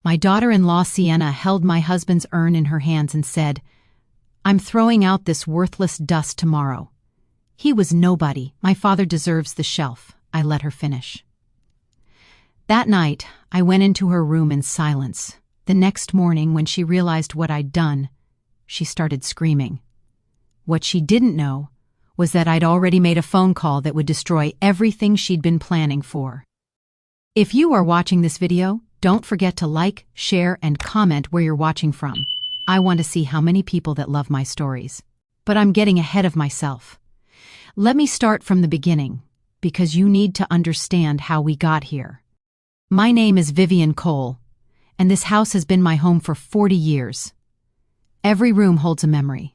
My daughter-in-law Sienna held my husband's urn in her hands and said, "I'm throwing out this worthless dust tomorrow." "He was nobody. My father deserves the shelf," I let her finish. That night, I went into her room in silence. The next morning, when she realized what I'd done, she started screaming. What she didn't know was that I'd already made a phone call that would destroy everything she'd been planning for. If you are watching this video, don't forget to like, share, and comment where you're watching from. I want to see how many people that love my stories. But I'm getting ahead of myself. Let me start from the beginning, because you need to understand how we got here. My name is Vivian Cole, and this house has been my home for 40 years. Every room holds a memory.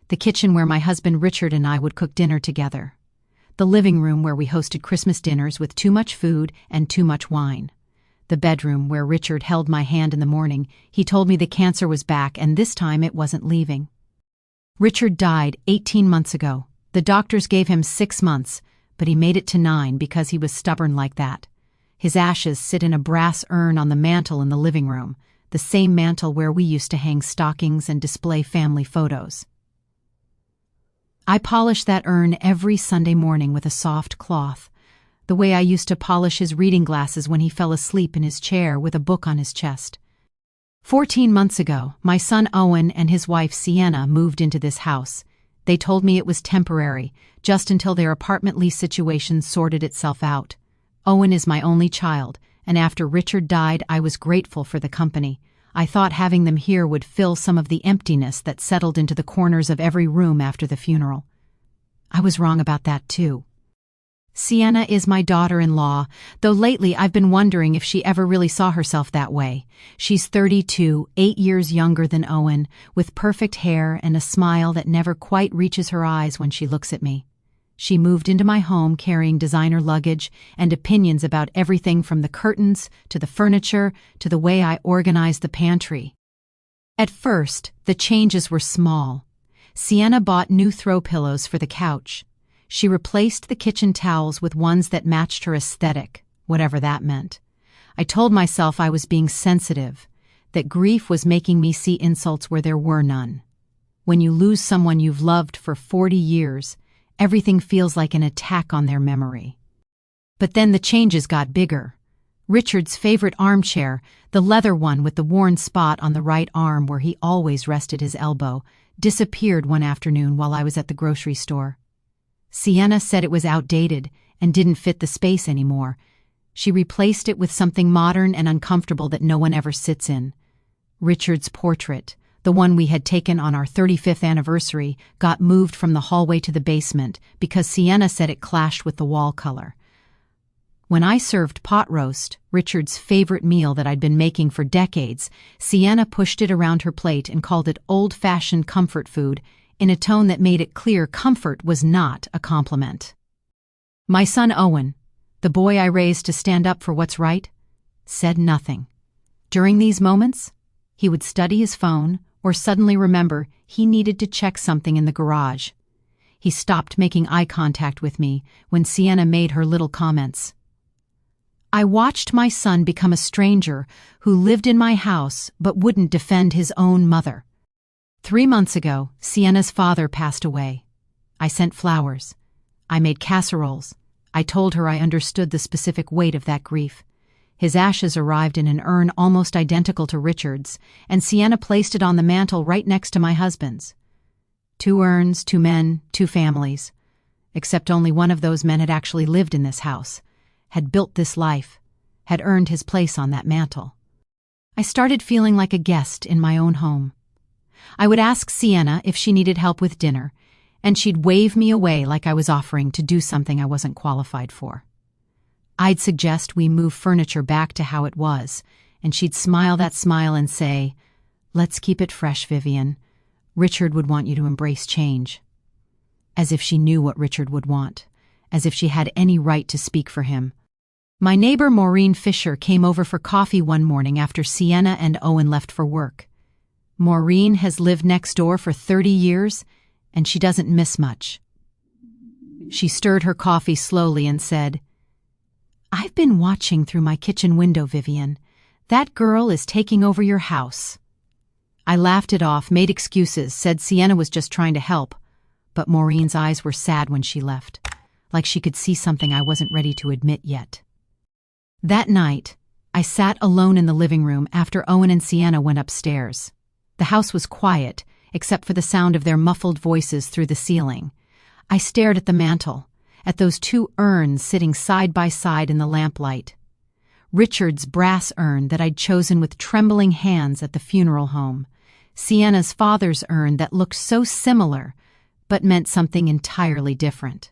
The kitchen where my husband Richard and I would cook dinner together. The living room where we hosted Christmas dinners with too much food and too much wine. The bedroom where Richard held my hand in the morning. He told me the cancer was back and this time it wasn't leaving. Richard died 18 months ago. The doctors gave him 6 months, but he made it to 9 because he was stubborn like that. His ashes sit in a brass urn on the mantel in the living room, the same mantel where we used to hang stockings and display family photos. I polish that urn every Sunday morning with a soft cloth, the way I used to polish his reading glasses when he fell asleep in his chair with a book on his chest. 14 months ago, my son Owen and his wife Sienna moved into this house. They told me it was temporary, just until their apartment lease situation sorted itself out. Owen is my only child, and after Richard died, I was grateful for the company. I thought having them here would fill some of the emptiness that settled into the corners of every room after the funeral. I was wrong about that too. Sienna is my daughter-in-law, though lately I've been wondering if she ever really saw herself that way. She's 32, 8 years younger than Owen, with perfect hair and a smile that never quite reaches her eyes when she looks at me. She moved into my home carrying designer luggage and opinions about everything from the curtains to the furniture to the way I organized the pantry. At first, the changes were small. Sienna bought new throw pillows for the couch. She replaced the kitchen towels with ones that matched her aesthetic, whatever that meant. I told myself I was being sensitive, that grief was making me see insults where there were none. When you lose someone you've loved for 40 years, everything feels like an attack on their memory. But then the changes got bigger. Richard's favorite armchair, the leather one with the worn spot on the right arm where he always rested his elbow, disappeared one afternoon while I was at the grocery store. Sienna said it was outdated and didn't fit the space anymore. She replaced it with something modern and uncomfortable that no one ever sits in. Richard's portrait, the one we had taken on our 35th anniversary, got moved from the hallway to the basement because Sienna said it clashed with the wall color. When I served pot roast, Richard's favorite meal that I'd been making for decades, Sienna pushed it around her plate and called it old-fashioned comfort food, in a tone that made it clear comfort was not a compliment. My son Owen, the boy I raised to stand up for what's right, said nothing. During these moments, he would study his phone or suddenly remember he needed to check something in the garage. He stopped making eye contact with me when Sienna made her little comments. I watched my son become a stranger who lived in my house but wouldn't defend his own mother. 3 months ago, Sienna's father passed away. I sent flowers. I made casseroles. I told her I understood the specific weight of that grief. His ashes arrived in an urn almost identical to Richard's, and Sienna placed it on the mantel right next to my husband's. 2 urns, 2 men, 2 families. Except only one of those men had actually lived in this house, had built this life, had earned his place on that mantel. I started feeling like a guest in my own home. I would ask Sienna if she needed help with dinner, and she'd wave me away like I was offering to do something I wasn't qualified for. I'd suggest we move furniture back to how it was, and she'd smile that smile and say, "Let's keep it fresh, Vivian. Richard would want you to embrace change." As if she knew what Richard would want, as if she had any right to speak for him. My neighbor Maureen Fisher came over for coffee one morning after Sienna and Owen left for work. Maureen has lived next door for 30 years, and she doesn't miss much. She stirred her coffee slowly and said, "I've been watching through my kitchen window, Vivian. That girl is taking over your house." I laughed it off, made excuses, said Sienna was just trying to help, but Maureen's eyes were sad when she left, like she could see something I wasn't ready to admit yet. That night, I sat alone in the living room after Owen and Sienna went upstairs. The house was quiet, except for the sound of their muffled voices through the ceiling. I stared at the mantel, at those two urns sitting side by side in the lamplight. Richard's brass urn that I'd chosen with trembling hands at the funeral home. Sienna's father's urn that looked so similar, but meant something entirely different.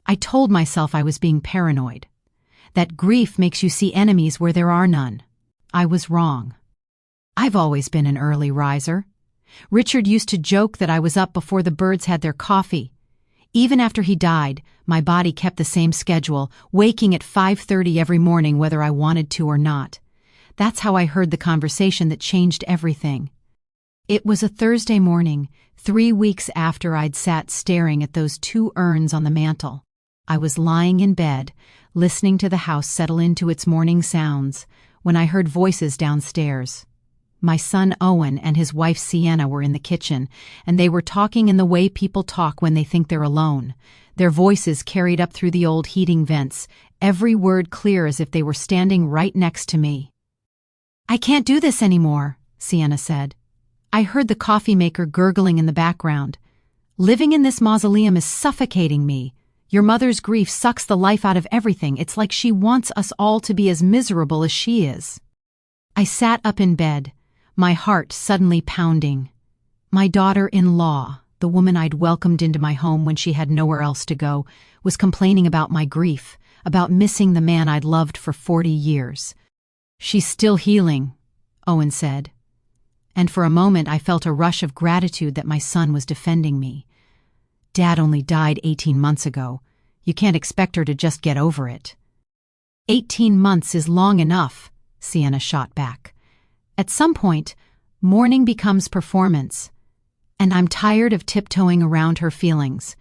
I told myself I was being paranoid, that grief makes you see enemies where there are none. I was wrong. I've always been an early riser. Richard used to joke that I was up before the birds had their coffee. Even after he died, my body kept the same schedule, waking at 5:30 every morning whether I wanted to or not. That's how I heard the conversation that changed everything. It was a Thursday morning, 3 weeks after I'd sat staring at those two urns on the mantel. I was lying in bed, listening to the house settle into its morning sounds, when I heard voices downstairs. My son Owen and his wife Sienna were in the kitchen, and they were talking in the way people talk when they think they're alone. Their voices carried up through the old heating vents, every word clear as if they were standing right next to me. "I can't do this anymore," Sienna said. I heard the coffee maker gurgling in the background. "Living in this mausoleum is suffocating me. Your mother's grief sucks the life out of everything. It's like she wants us all to be as miserable as she is." I sat up in bed, my heart suddenly pounding. My daughter-in-law, the woman I'd welcomed into my home when she had nowhere else to go, was complaining about my grief, about missing the man I'd loved for 40 years. "She's still healing," Owen said. And for a moment I felt a rush of gratitude that my son was defending me. Dad only died 18 months ago. You can't expect her to just get over it. 18 months is long enough, Sienna shot back. At some point, mourning becomes performance, and I'm tired of tiptoeing around her feelings.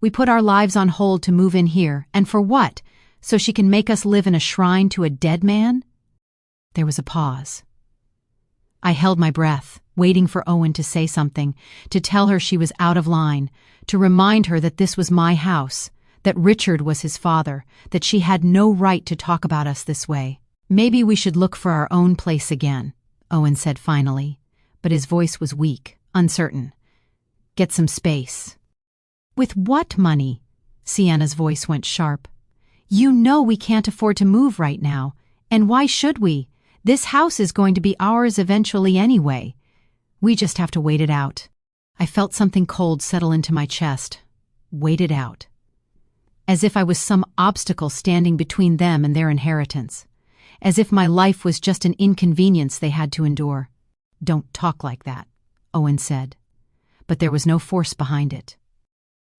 We put our lives on hold to move in here, and for what? So she can make us live in a shrine to a dead man? There was a pause. I held my breath, waiting for Owen to say something, to tell her she was out of line, to remind her that this was my house, that Richard was his father, that she had no right to talk about us this way. "Maybe we should look for our own place again," Owen said finally, but his voice was weak, uncertain. "Get some space." "With what money?" Sienna's voice went sharp. "You know we can't afford to move right now, and why should we? This house is going to be ours eventually anyway. We just have to wait it out." I felt something cold settle into my chest. Wait it out. As if I was some obstacle standing between them and their inheritance. As if my life was just an inconvenience they had to endure. "Don't talk like that," Owen said. But there was no force behind it.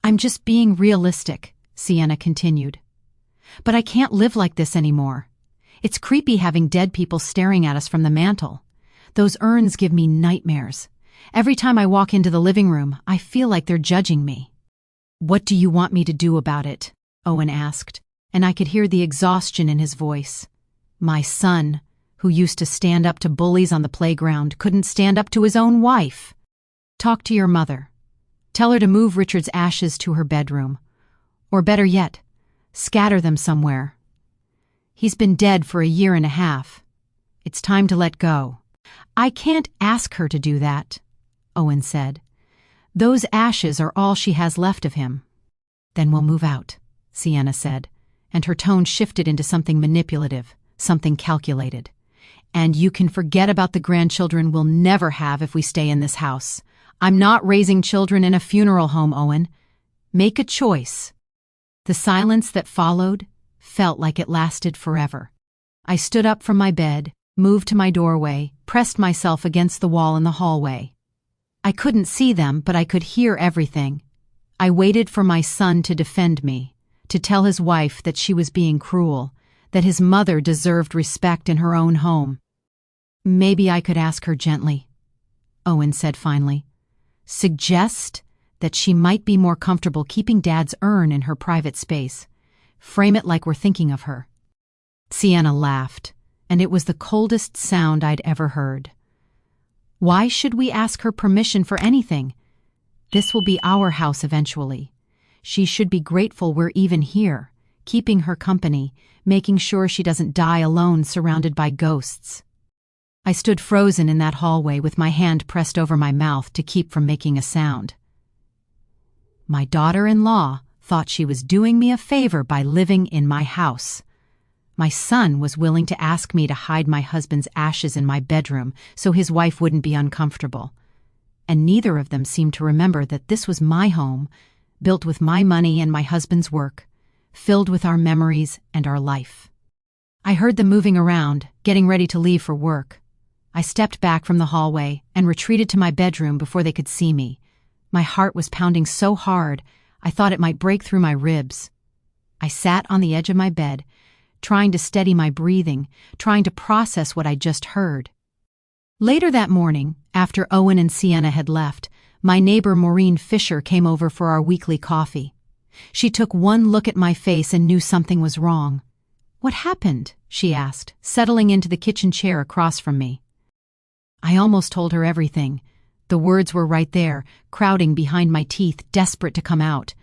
"I'm just being realistic," Sienna continued. "But I can't live like this anymore. It's creepy having dead people staring at us from the mantel. Those urns give me nightmares. Every time I walk into the living room, I feel like they're judging me." "What do you want me to do about it?" Owen asked, and I could hear the exhaustion in his voice. My son, who used to stand up to bullies on the playground, couldn't stand up to his own wife. "Talk to your mother. Tell her to move Richard's ashes to her bedroom. Or better yet, scatter them somewhere. He's been dead for 1.5 years. It's time to let go." "I can't ask her to do that," Owen said. "Those ashes are all she has left of him." "Then we'll move out," Sienna said, and her tone shifted into something manipulative, something calculated. "And you can forget about the grandchildren we'll never have if we stay in this house. I'm not raising children in a funeral home, Owen. Make a choice." The silence that followed felt like it lasted forever. I stood up from my bed, moved to my doorway, pressed myself against the wall in the hallway. I couldn't see them, but I could hear everything. I waited for my son to defend me, to tell his wife that she was being cruel, that his mother deserved respect in her own home. "Maybe I could ask her gently," Owen said finally. "Suggest that she might be more comfortable keeping Dad's urn in her private space. Frame it like we're thinking of her." Sienna laughed, and it was the coldest sound I'd ever heard. Why should we ask her permission for anything? This will be our house eventually. She should be grateful we're even here, keeping her company, making sure she doesn't die alone surrounded by ghosts. I stood frozen in that hallway with my hand pressed over my mouth to keep from making a sound. My daughter-in-law thought she was doing me a favor by living in my house. My son was willing to ask me to hide my husband's ashes in my bedroom so his wife wouldn't be uncomfortable. And neither of them seemed to remember that this was my home, built with my money and my husband's work, filled with our memories and our life. I heard them moving around, getting ready to leave for work. I stepped back from the hallway and retreated to my bedroom before they could see me. My heart was pounding so hard, I thought it might break through my ribs. I sat on the edge of my bed, trying to steady my breathing, trying to process what I'd just heard. Later that morning, after Owen and Sienna had left, my neighbor Maureen Fisher came over for our weekly coffee. She took one look at my face and knew something was wrong. "What happened?" she asked, settling into the kitchen chair across from me. I almost told her everything. The words were right there, crowding behind my teeth, desperate to come out.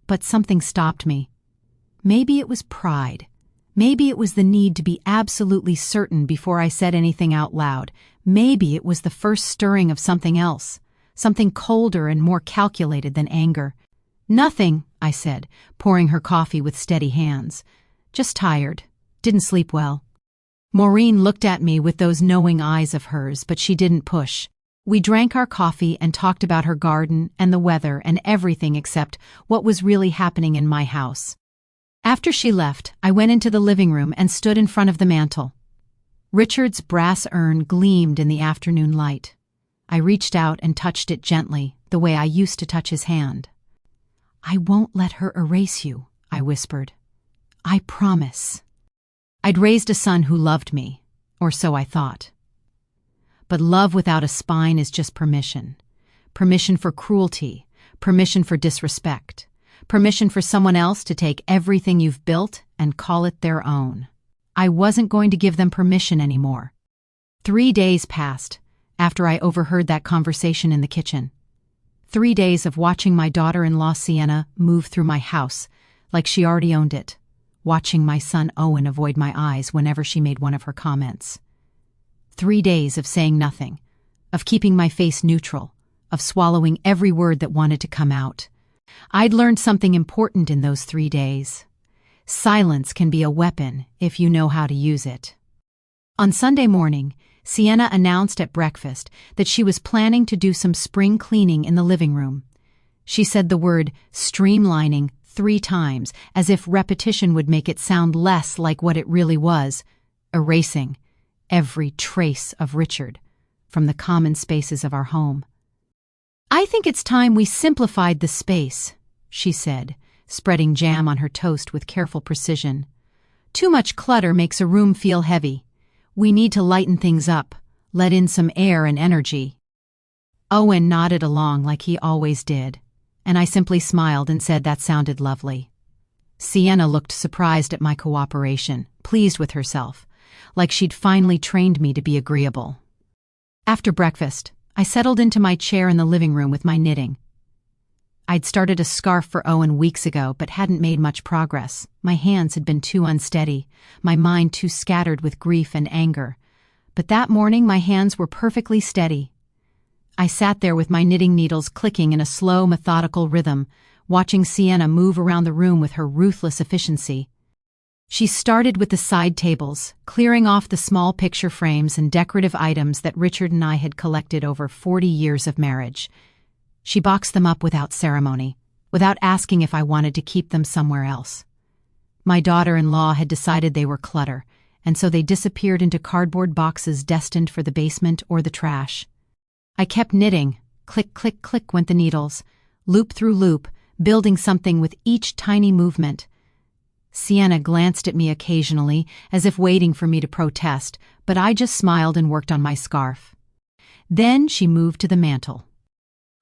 But something stopped me. Maybe it was pride. Maybe it was the need to be absolutely certain before I said anything out loud. Maybe it was the first stirring of something else, something colder and more calculated than anger. "Nothing," I said, pouring her coffee with steady hands. "Just tired. Didn't sleep well." Maureen looked at me with those knowing eyes of hers, but she didn't push. We drank our coffee and talked about her garden and the weather and everything except what was really happening in my house. After she left, I went into the living room and stood in front of the mantel. Richard's brass urn gleamed in the afternoon light. I reached out and touched it gently, the way I used to touch his hand. "I won't let her erase you," I whispered. "I promise." I'd raised a son who loved me, or so I thought. But love without a spine is just permission. Permission for cruelty, permission for disrespect, permission for someone else to take everything you've built and call it their own. I wasn't going to give them permission anymore. 3 days passed after I overheard that conversation in the kitchen. 3 days of watching my daughter-in-law Sienna move through my house like she already owned it, watching my son Owen avoid my eyes whenever she made one of her comments. 3 days of saying nothing, of keeping my face neutral, of swallowing every word that wanted to come out. I'd learned something important in those 3 days. Silence can be a weapon if you know how to use it. On Sunday morning, Sienna announced at breakfast that she was planning to do some spring cleaning in the living room. She said the word streamlining 3 times, as if repetition would make it sound less like what it really was, erasing every trace of Richard from the common spaces of our home. "I think it's time we simplified the space," she said, spreading jam on her toast with careful precision. "Too much clutter makes a room feel heavy. We need to lighten things up, let in some air and energy." Owen nodded along like he always did, and I simply smiled and said that sounded lovely. Sienna looked surprised at my cooperation, pleased with herself, like she'd finally trained me to be agreeable. After breakfast, I settled into my chair in the living room with my knitting. I'd started a scarf for Owen weeks ago but hadn't made much progress. My hands had been too unsteady, my mind too scattered with grief and anger. But that morning my hands were perfectly steady. I sat there with my knitting needles clicking in a slow, methodical rhythm, watching Sienna move around the room with her ruthless efficiency. She started with the side tables, clearing off the small picture frames and decorative items that Richard and I had collected over 40 years of marriage. She boxed them up without ceremony, without asking if I wanted to keep them somewhere else. My daughter-in-law had decided they were clutter, and so they disappeared into cardboard boxes destined for the basement or the trash. I kept knitting. Click, click, click went the needles, loop through loop, building something with each tiny movement. Sienna glanced at me occasionally, as if waiting for me to protest, but I just smiled and worked on my scarf. Then she moved to the mantel.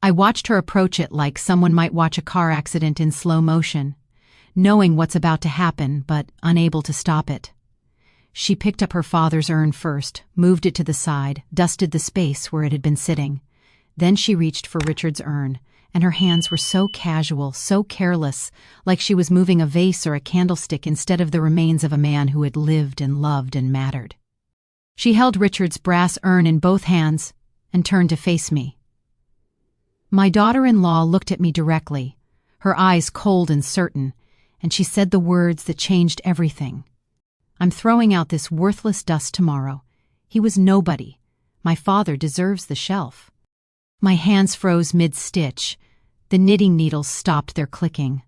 I watched her approach it like someone might watch a car accident in slow motion, knowing what's about to happen but unable to stop it. She picked up her father's urn first, moved it to the side, dusted the space where it had been sitting. Then she reached for Richard's urn, and her hands were so casual, so careless, like she was moving a vase or a candlestick instead of the remains of a man who had lived and loved and mattered. She held Richard's brass urn in both hands and turned to face me. My daughter-in-law looked at me directly, her eyes cold and certain, and she said the words that changed everything. "I'm throwing out this worthless dust tomorrow. He was nobody. My father deserves the shelf." My hands froze mid-stitch. The knitting needles stopped their clicking.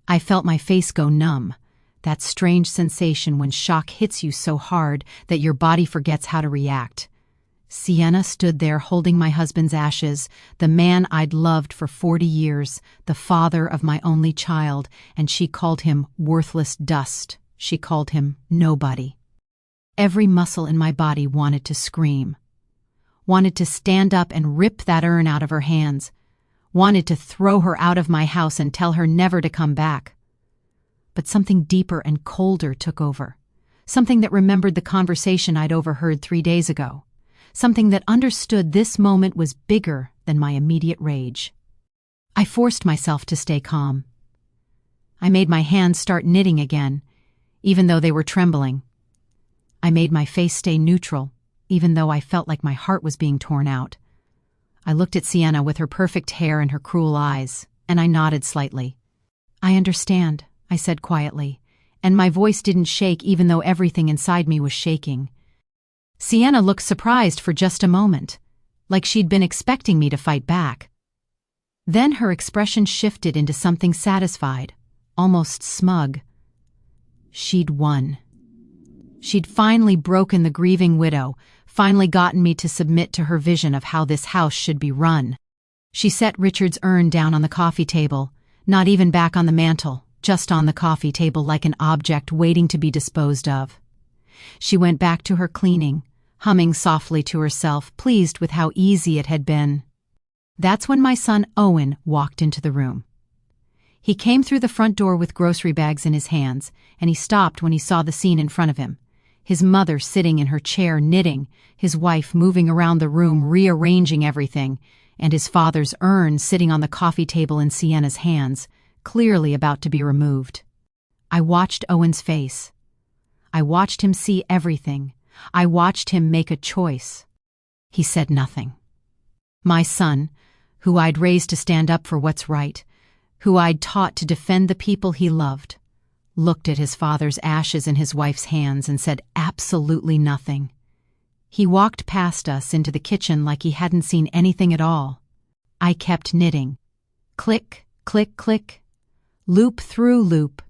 I felt my face go numb, that strange sensation when shock hits you so hard that your body forgets how to react. Sienna stood there holding my husband's ashes, the man I'd loved for 40 years, the father of my only child, and she called him worthless dust. She called him nobody. Every muscle in my body wanted to scream, wanted to stand up and rip that urn out of her hands, wanted to throw her out of my house and tell her never to come back. But something deeper and colder took over, something that remembered the conversation I'd overheard 3 days ago, something that understood this moment was bigger than my immediate rage. I forced myself to stay calm. I made my hands start knitting again, even though they were trembling. I made my face stay neutral, even though I felt like my heart was being torn out. I looked at Sienna with her perfect hair and her cruel eyes, and I nodded slightly. "I understand," I said quietly, and my voice didn't shake even though everything inside me was shaking. Sienna looked surprised for just a moment, like she'd been expecting me to fight back. Then her expression shifted into something satisfied, almost smug. She'd won. She'd finally broken the grieving widow, finally gotten me to submit to her vision of how this house should be run. She set Richard's urn down on the coffee table, not even back on the mantel, just on the coffee table like an object waiting to be disposed of. She went back to her cleaning, humming softly to herself, pleased with how easy it had been. That's when my son Owen walked into the room. He came through the front door with grocery bags in his hands, and he stopped when he saw the scene in front of him. His mother sitting in her chair knitting, his wife moving around the room rearranging everything, and his father's urn sitting on the coffee table in Sienna's hands, clearly about to be removed. I watched Owen's face. I watched him see everything. I watched him make a choice. He said nothing. My son, who I'd raised to stand up for what's right, who I'd taught to defend the people he loved, looked at his father's ashes in his wife's hands and said absolutely nothing. He walked past us into the kitchen like he hadn't seen anything at all. I kept knitting. Click, click, click. Loop through loop.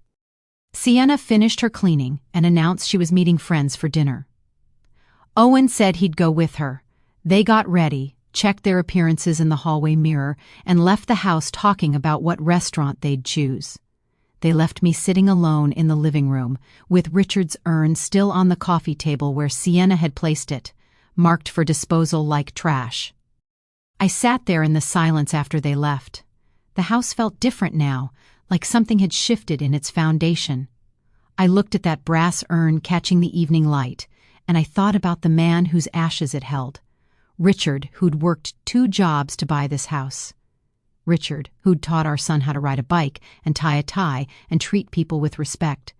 Sienna finished her cleaning and announced she was meeting friends for dinner. Owen said he'd go with her. They got ready, checked their appearances in the hallway mirror, and left the house talking about what restaurant they'd choose. They left me sitting alone in the living room, with Richard's urn still on the coffee table where Sienna had placed it, marked for disposal like trash. I sat there in the silence after they left. The house felt different now, like something had shifted in its foundation. I looked at that brass urn catching the evening light, and I thought about the man whose ashes it held. Richard, who'd worked 2 jobs to buy this house. Richard, who'd taught our son how to ride a bike and tie a tie and treat people with respect.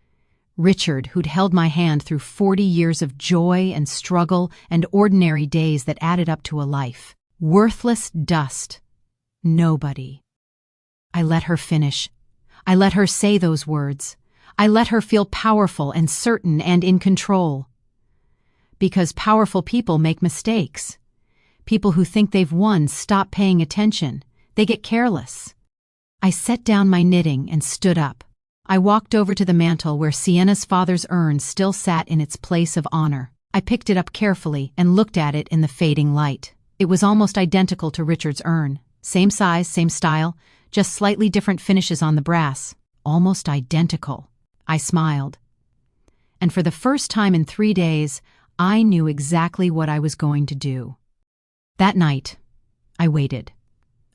Richard, who'd held my hand through 40 years of joy and struggle and ordinary days that added up to a life. Worthless dust. Nobody. I let her finish. I let her say those words. I let her feel powerful and certain and in control. Because powerful people make mistakes. People who think they've won stop paying attention. They get careless. I set down my knitting and stood up. I walked over to the mantel where Sienna's father's urn still sat in its place of honor. I picked it up carefully and looked at it in the fading light. It was almost identical to Richard's urn. Same size, same style, just slightly different finishes on the brass. Almost identical. I smiled. And for the first time in 3 days, I knew exactly what I was going to do. That night, I waited.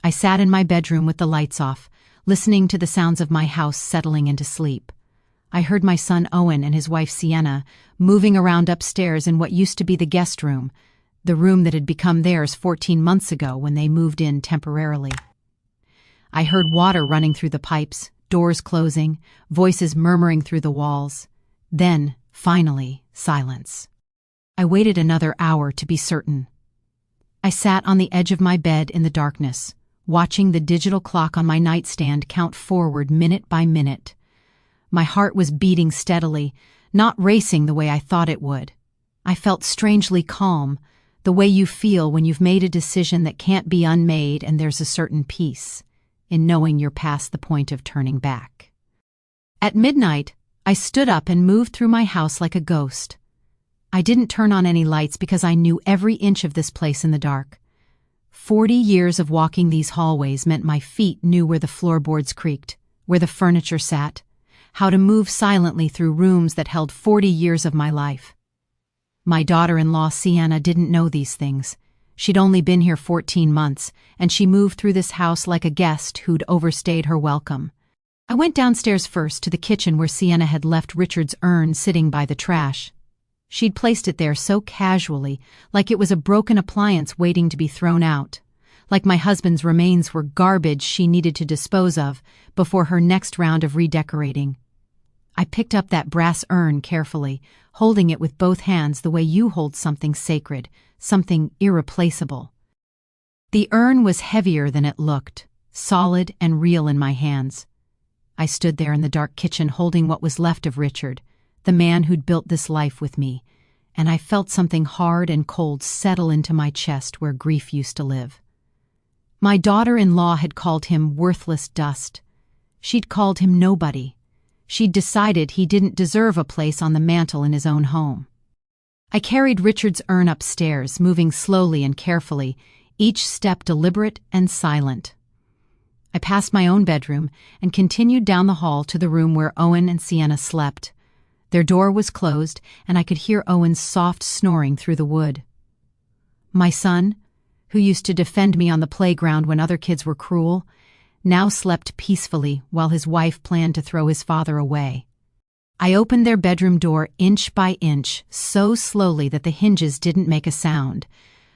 I sat in my bedroom with the lights off, listening to the sounds of my house settling into sleep. I heard my son Owen and his wife Sienna moving around upstairs in what used to be the guest room, the room that had become theirs 14 months ago when they moved in temporarily. I heard water running through the pipes, doors closing, voices murmuring through the walls. Then, finally, silence. I waited another hour to be certain. I sat on the edge of my bed in the darkness, watching the digital clock on my nightstand count forward minute by minute. My heart was beating steadily, not racing the way I thought it would. I felt strangely calm, the way you feel when you've made a decision that can't be unmade, and there's a certain peace in knowing you're past the point of turning back. At midnight, I stood up and moved through my house like a ghost. I didn't turn on any lights because I knew every inch of this place in the dark. 40 years of walking these hallways meant my feet knew where the floorboards creaked, where the furniture sat, how to move silently through rooms that held 40 years of my life. My daughter-in-law Sienna didn't know these things. She'd only been here 14 months, and she moved through this house like a guest who'd overstayed her welcome. I went downstairs first to the kitchen where Sienna had left Richard's urn sitting by the trash. She'd placed it there so casually, like it was a broken appliance waiting to be thrown out, like my husband's remains were garbage she needed to dispose of before her next round of redecorating. I picked up that brass urn carefully, holding it with both hands the way you hold something sacred, something irreplaceable. The urn was heavier than it looked, solid and real in my hands. I stood there in the dark kitchen holding what was left of Richard, the man who'd built this life with me, and I felt something hard and cold settle into my chest where grief used to live. My daughter-in-law had called him worthless dust. She'd called him nobody. She'd decided he didn't deserve a place on the mantel in his own home. I carried Richard's urn upstairs, moving slowly and carefully, each step deliberate and silent. I passed my own bedroom and continued down the hall to the room where Owen and Sienna slept. Their door was closed, and I could hear Owen's soft snoring through the wood. My son, who used to defend me on the playground when other kids were cruel, now slept peacefully while his wife planned to throw his father away. I opened their bedroom door inch by inch, so slowly that the hinges didn't make a sound.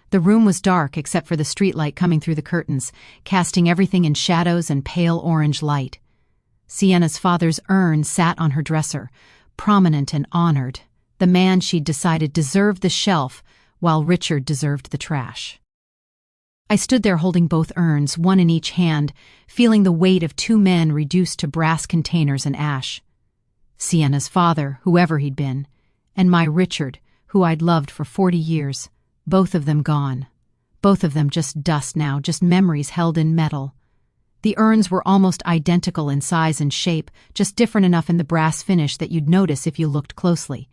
The room was dark except for the streetlight coming through the curtains, casting everything in shadows and pale orange light. Sienna's father's urn sat on her dresser, prominent and honored, the man she'd decided deserved the shelf while Richard deserved the trash. I stood there holding both urns, one in each hand, feeling the weight of two men reduced to brass containers and ash. Sienna's father, whoever he'd been, and my Richard, who I'd loved for 40 years, both of them gone. Both of them just dust now, just memories held in metal. The urns were almost identical in size and shape, just different enough in the brass finish that you'd notice if you looked closely.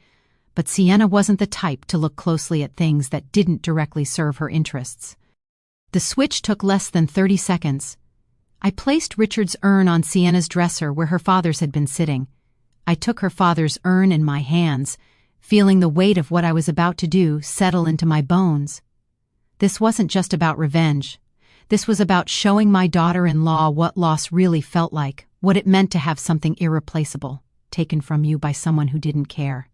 But Sienna wasn't the type to look closely at things that didn't directly serve her interests. The switch took less than 30 seconds. I placed Richard's urn on Sienna's dresser where her father's had been sitting. I took her father's urn in my hands, feeling the weight of what I was about to do settle into my bones. This wasn't just about revenge. This was about showing my daughter-in-law what loss really felt like, what it meant to have something irreplaceable, taken from you by someone who didn't care.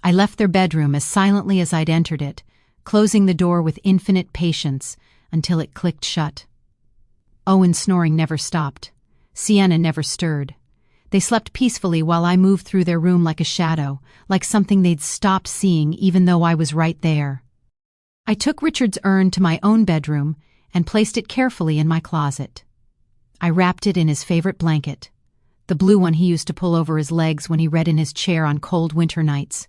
I left their bedroom as silently as I'd entered it, closing the door with infinite patience until it clicked shut. Owen's snoring never stopped. Sienna never stirred. They slept peacefully while I moved through their room like a shadow, like something they'd stopped seeing even though I was right there. I took Richard's urn to my own bedroom and placed it carefully in my closet. I wrapped it in his favorite blanket, the blue one he used to pull over his legs when he read in his chair on cold winter nights.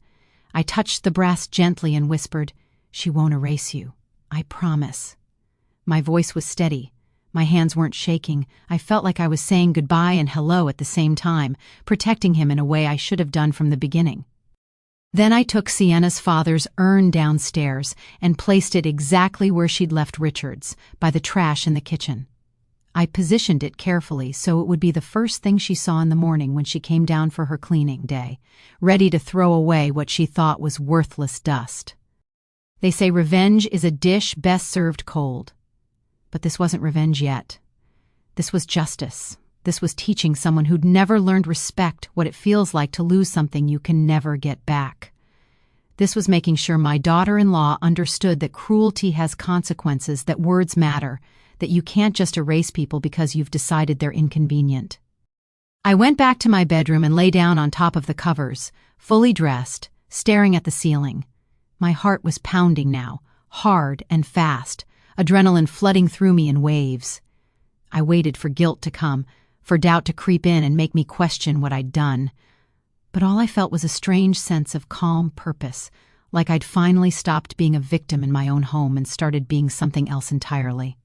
I touched the brass gently and whispered, "She won't erase you, I promise." My voice was steady. My hands weren't shaking. I felt like I was saying goodbye and hello at the same time, protecting him in a way I should have done from the beginning. Then I took Sienna's father's urn downstairs and placed it exactly where she'd left Richard's, by the trash in the kitchen. I positioned it carefully so it would be the first thing she saw in the morning when she came down for her cleaning day, ready to throw away what she thought was worthless dust. They say revenge is a dish best served cold. But this wasn't revenge yet. This was justice. This was teaching someone who'd never learned respect what it feels like to lose something you can never get back. This was making sure my daughter-in-law understood that cruelty has consequences, that words matter, that you can't just erase people because you've decided they're inconvenient. I went back to my bedroom and lay down on top of the covers, fully dressed, staring at the ceiling. My heart was pounding now, hard and fast, adrenaline flooding through me in waves. I waited for guilt to come, for doubt to creep in and make me question what I'd done. But all I felt was a strange sense of calm purpose, like I'd finally stopped being a victim in my own home and started being something else entirely.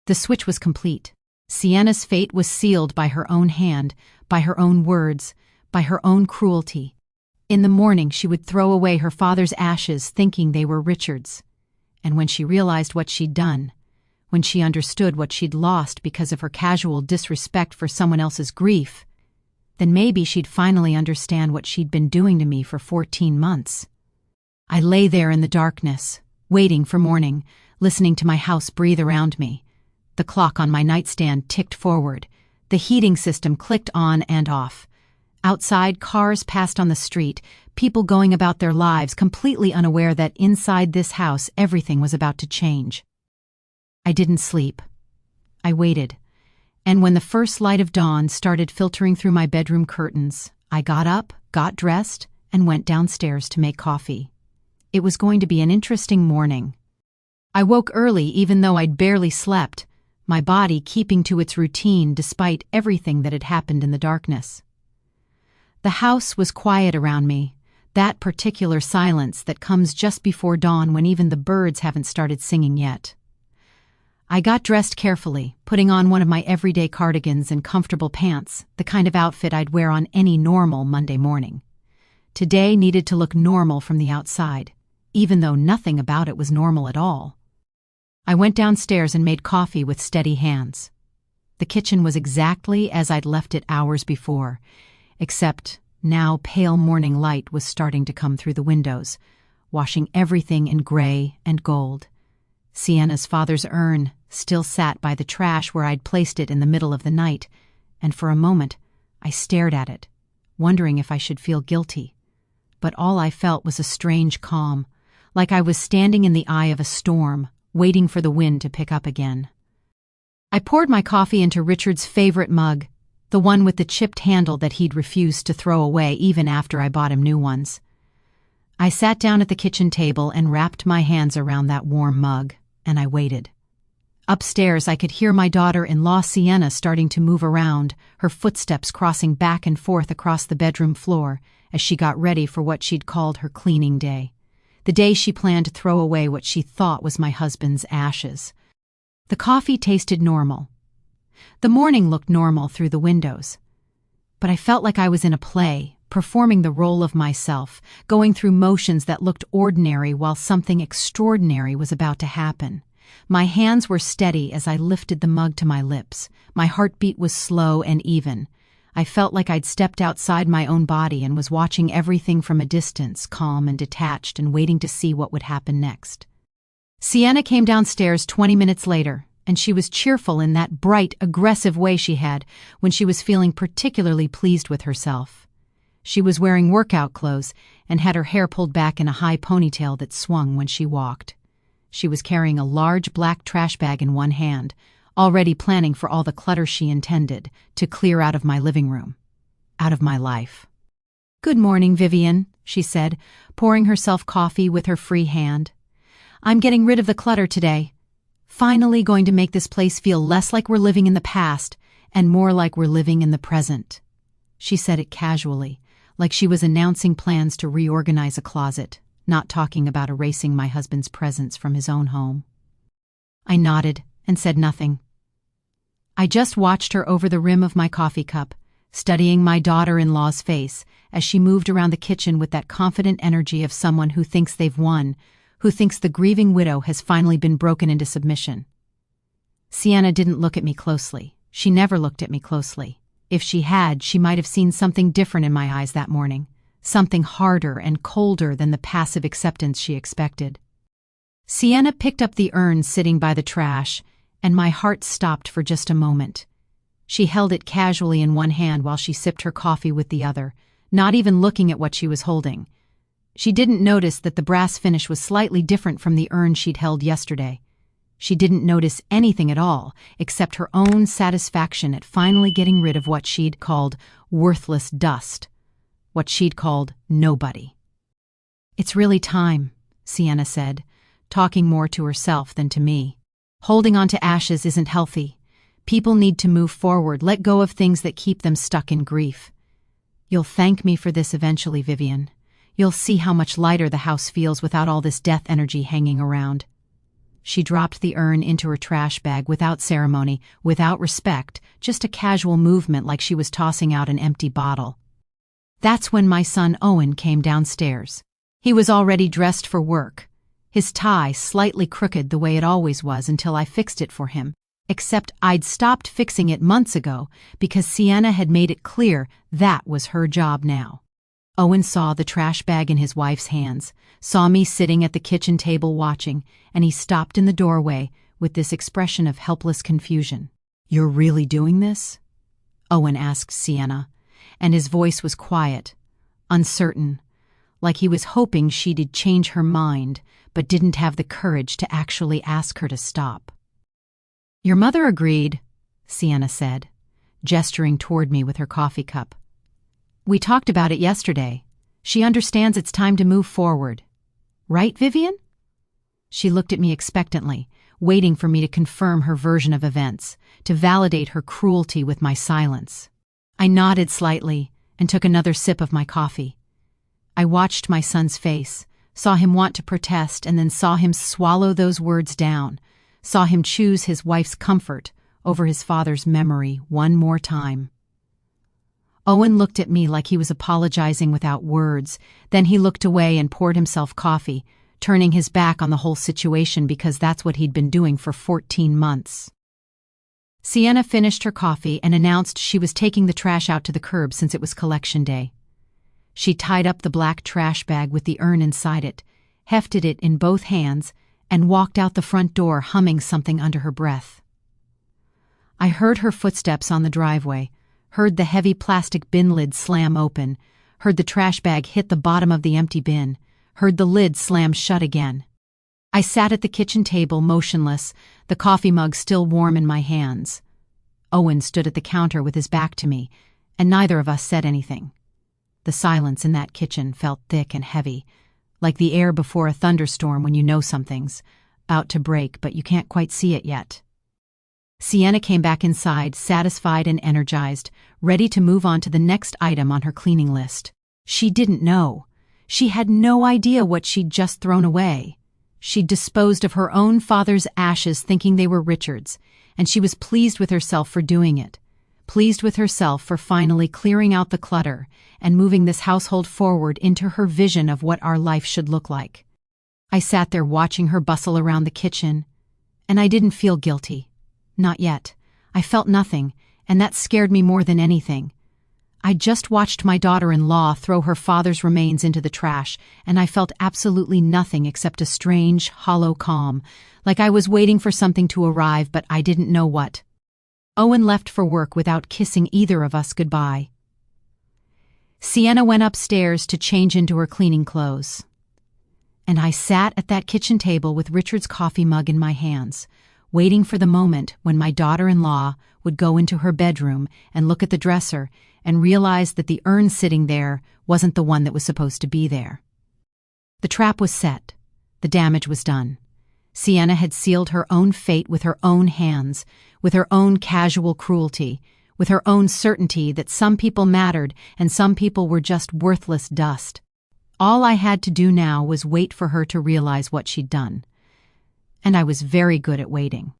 The switch was complete. Sienna's fate was sealed by her own hand, by her own words, by her own cruelty. In the morning she would throw away her father's ashes thinking they were Richard's. And when she realized what she'd done, when she understood what she'd lost because of her casual disrespect for someone else's grief, then maybe she'd finally understand what she'd been doing to me for 14 months. I lay there in the darkness, waiting for morning, listening to my house breathe around me. The clock on my nightstand ticked forward. The heating system clicked on and off. Outside, cars passed on the street, people going about their lives completely unaware that inside this house everything was about to change. I didn't sleep. I waited. And when the first light of dawn started filtering through my bedroom curtains, I got up, got dressed, and went downstairs to make coffee. It was going to be an interesting morning. I woke early even though I'd barely slept, my body keeping to its routine despite everything that had happened in the darkness. The house was quiet around me, that particular silence that comes just before dawn when even the birds haven't started singing yet. I got dressed carefully, putting on one of my everyday cardigans and comfortable pants, the kind of outfit I'd wear on any normal Monday morning. Today needed to look normal from the outside, even though nothing about it was normal at all. I went downstairs and made coffee with steady hands. The kitchen was exactly as I'd left it hours before, except now pale morning light was starting to come through the windows, washing everything in gray and gold. Sienna's father's urn still sat by the trash where I'd placed it in the middle of the night, and for a moment I stared at it, wondering if I should feel guilty. But all I felt was a strange calm, like I was standing in the eye of a storm, waiting for the wind to pick up again. I poured my coffee into Richard's favorite mug, the one with the chipped handle that he'd refused to throw away even after I bought him new ones. I sat down at the kitchen table and wrapped my hands around that warm mug, and I waited. Upstairs, I could hear my daughter-in-law Sienna starting to move around, her footsteps crossing back and forth across the bedroom floor as she got ready for what she'd called her cleaning day. The day she planned to throw away what she thought was my husband's ashes. The coffee tasted normal. The morning looked normal through the windows. But I felt like I was in a play, performing the role of myself, going through motions that looked ordinary while something extraordinary was about to happen. My hands were steady as I lifted the mug to my lips. My heartbeat was slow and even. I felt like I'd stepped outside my own body and was watching everything from a distance, calm and detached and waiting to see what would happen next. Sienna came downstairs 20 minutes later, and she was cheerful in that bright, aggressive way she had when she was feeling particularly pleased with herself. She was wearing workout clothes and had her hair pulled back in a high ponytail that swung when she walked. She was carrying a large black trash bag in one hand, already planning for all the clutter she intended to clear out of my living room, out of my life. "Good morning, Vivian," she said, pouring herself coffee with her free hand. "I'm getting rid of the clutter today. Finally going to make this place feel less like we're living in the past and more like we're living in the present." She said it casually, like she was announcing plans to reorganize a closet, not talking about erasing my husband's presence from his own home. I nodded and said nothing. I just watched her over the rim of my coffee cup, studying my daughter-in-law's face as she moved around the kitchen with that confident energy of someone who thinks they've won, who thinks the grieving widow has finally been broken into submission. Sienna didn't look at me closely. She never looked at me closely. If she had, she might have seen something different in my eyes that morning, something harder and colder than the passive acceptance she expected. Sienna picked up the urn sitting by the trash, and my heart stopped for just a moment. She held it casually in one hand while she sipped her coffee with the other, not even looking at what she was holding. She didn't notice that the brass finish was slightly different from the urn she'd held yesterday. She didn't notice anything at all except her own satisfaction at finally getting rid of what she'd called worthless dust, what she'd called nobody. "It's really time," Sienna said, talking more to herself than to me. "Holding on to ashes isn't healthy. People need to move forward, let go of things that keep them stuck in grief. You'll thank me for this eventually, Vivian. You'll see how much lighter the house feels without all this death energy hanging around." She dropped the urn into her trash bag without ceremony, without respect, just a casual movement like she was tossing out an empty bottle. That's when my son Owen came downstairs. He was already dressed for work, his tie slightly crooked the way it always was until I fixed it for him, except I'd stopped fixing it months ago because Sienna had made it clear that was her job now. Owen saw the trash bag in his wife's hands, saw me sitting at the kitchen table watching, and he stopped in the doorway with this expression of helpless confusion. "You're really doing this?" Owen asked Sienna, and his voice was quiet, uncertain, like he was hoping she'd change her mind but didn't have the courage to actually ask her to stop. "Your mother agreed," Sienna said, gesturing toward me with her coffee cup. "We talked about it yesterday. She understands it's time to move forward. Right, Vivian?" She looked at me expectantly, waiting for me to confirm her version of events, to validate her cruelty with my silence. I nodded slightly and took another sip of my coffee. I watched my son's face, saw him want to protest, and then saw him swallow those words down, saw him choose his wife's comfort over his father's memory one more time. Owen looked at me like he was apologizing without words, then he looked away and poured himself coffee, turning his back on the whole situation because that's what he'd been doing for 14 months. Sienna finished her coffee and announced she was taking the trash out to the curb since it was collection day. She tied up the black trash bag with the urn inside it, hefted it in both hands, and walked out the front door humming something under her breath. I heard her footsteps on the driveway, heard the heavy plastic bin lid slam open, heard the trash bag hit the bottom of the empty bin, heard the lid slam shut again. I sat at the kitchen table motionless, the coffee mug still warm in my hands. Owen stood at the counter with his back to me, and neither of us said anything. The silence in that kitchen felt thick and heavy, like the air before a thunderstorm when you know something's about to break but you can't quite see it yet. Sienna came back inside, satisfied and energized, ready to move on to the next item on her cleaning list. She didn't know. She had no idea what she'd just thrown away. She'd disposed of her own father's ashes thinking they were Richard's, and she was pleased with herself for doing it, pleased with herself for finally clearing out the clutter and moving this household forward into her vision of what our life should look like. I sat there watching her bustle around the kitchen, and I didn't feel guilty. Not yet. I felt nothing, and that scared me more than anything. I just watched my daughter-in-law throw her father's remains into the trash, and I felt absolutely nothing except a strange, hollow calm, like I was waiting for something to arrive but I didn't know what. Owen left for work without kissing either of us goodbye. Sienna went upstairs to change into her cleaning clothes. And I sat at that kitchen table with Richard's coffee mug in my hands, waiting for the moment when my daughter-in-law would go into her bedroom and look at the dresser and realize that the urn sitting there wasn't the one that was supposed to be there. The trap was set. The damage was done. Sienna had sealed her own fate with her own hands, with her own casual cruelty, with her own certainty that some people mattered and some people were just worthless dust. All I had to do now was wait for her to realize what she'd done. And I was very good at waiting.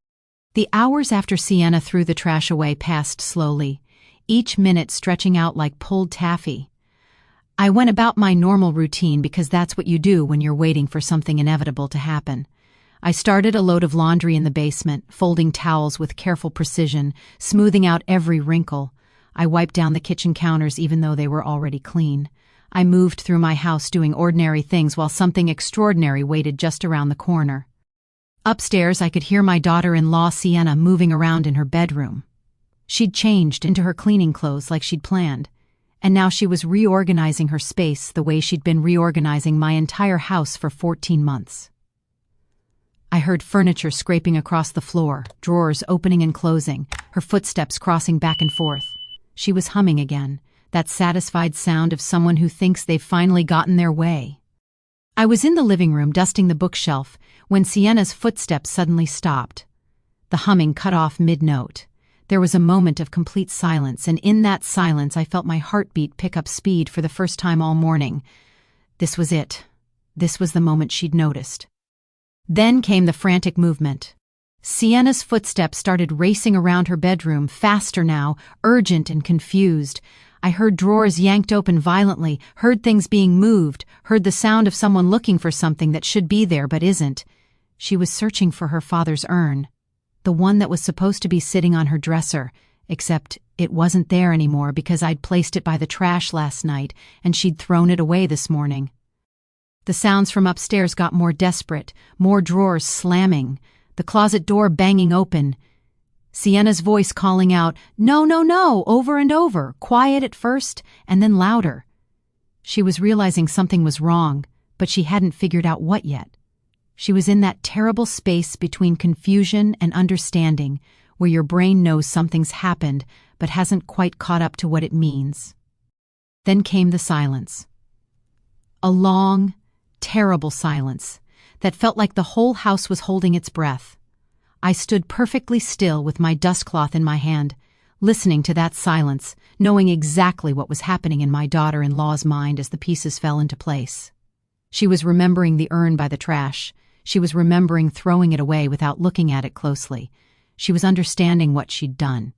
The hours after Sienna threw the trash away passed slowly, each minute stretching out like pulled taffy. I went about my normal routine because that's what you do when you're waiting for something inevitable to happen. I started a load of laundry in the basement, folding towels with careful precision, smoothing out every wrinkle. I wiped down the kitchen counters even though they were already clean. I moved through my house doing ordinary things while something extraordinary waited just around the corner. Upstairs, I could hear my daughter-in-law Sienna moving around in her bedroom. She'd changed into her cleaning clothes like she'd planned, and now she was reorganizing her space the way she'd been reorganizing my entire house for 14 months. I heard furniture scraping across the floor, drawers opening and closing, her footsteps crossing back and forth. She was humming again, that satisfied sound of someone who thinks they've finally gotten their way. I was in the living room dusting the bookshelf when Sienna's footsteps suddenly stopped. The humming cut off mid-note. There was a moment of complete silence, and in that silence I felt my heartbeat pick up speed for the first time all morning. This was it. This was the moment she'd noticed. Then came the frantic movement. Sienna's footsteps started racing around her bedroom, faster now, urgent and confused. I heard drawers yanked open violently, heard things being moved, heard the sound of someone looking for something that should be there but isn't. She was searching for her father's urn, the one that was supposed to be sitting on her dresser, except it wasn't there anymore because I'd placed it by the trash last night and she'd thrown it away this morning. The sounds from upstairs got more desperate, more drawers slamming, the closet door banging open. Sienna's voice calling out, "No, no, no," over and over, quiet at first, and then louder. She was realizing something was wrong, but she hadn't figured out what yet. She was in that terrible space between confusion and understanding, where your brain knows something's happened, but hasn't quite caught up to what it means. Then came the silence. A long, terrible silence that felt like the whole house was holding its breath. I stood perfectly still with my dustcloth in my hand, listening to that silence, knowing exactly what was happening in my daughter-in-law's mind as the pieces fell into place. She was remembering the urn by the trash. She was remembering throwing it away without looking at it closely. She was understanding what she'd done.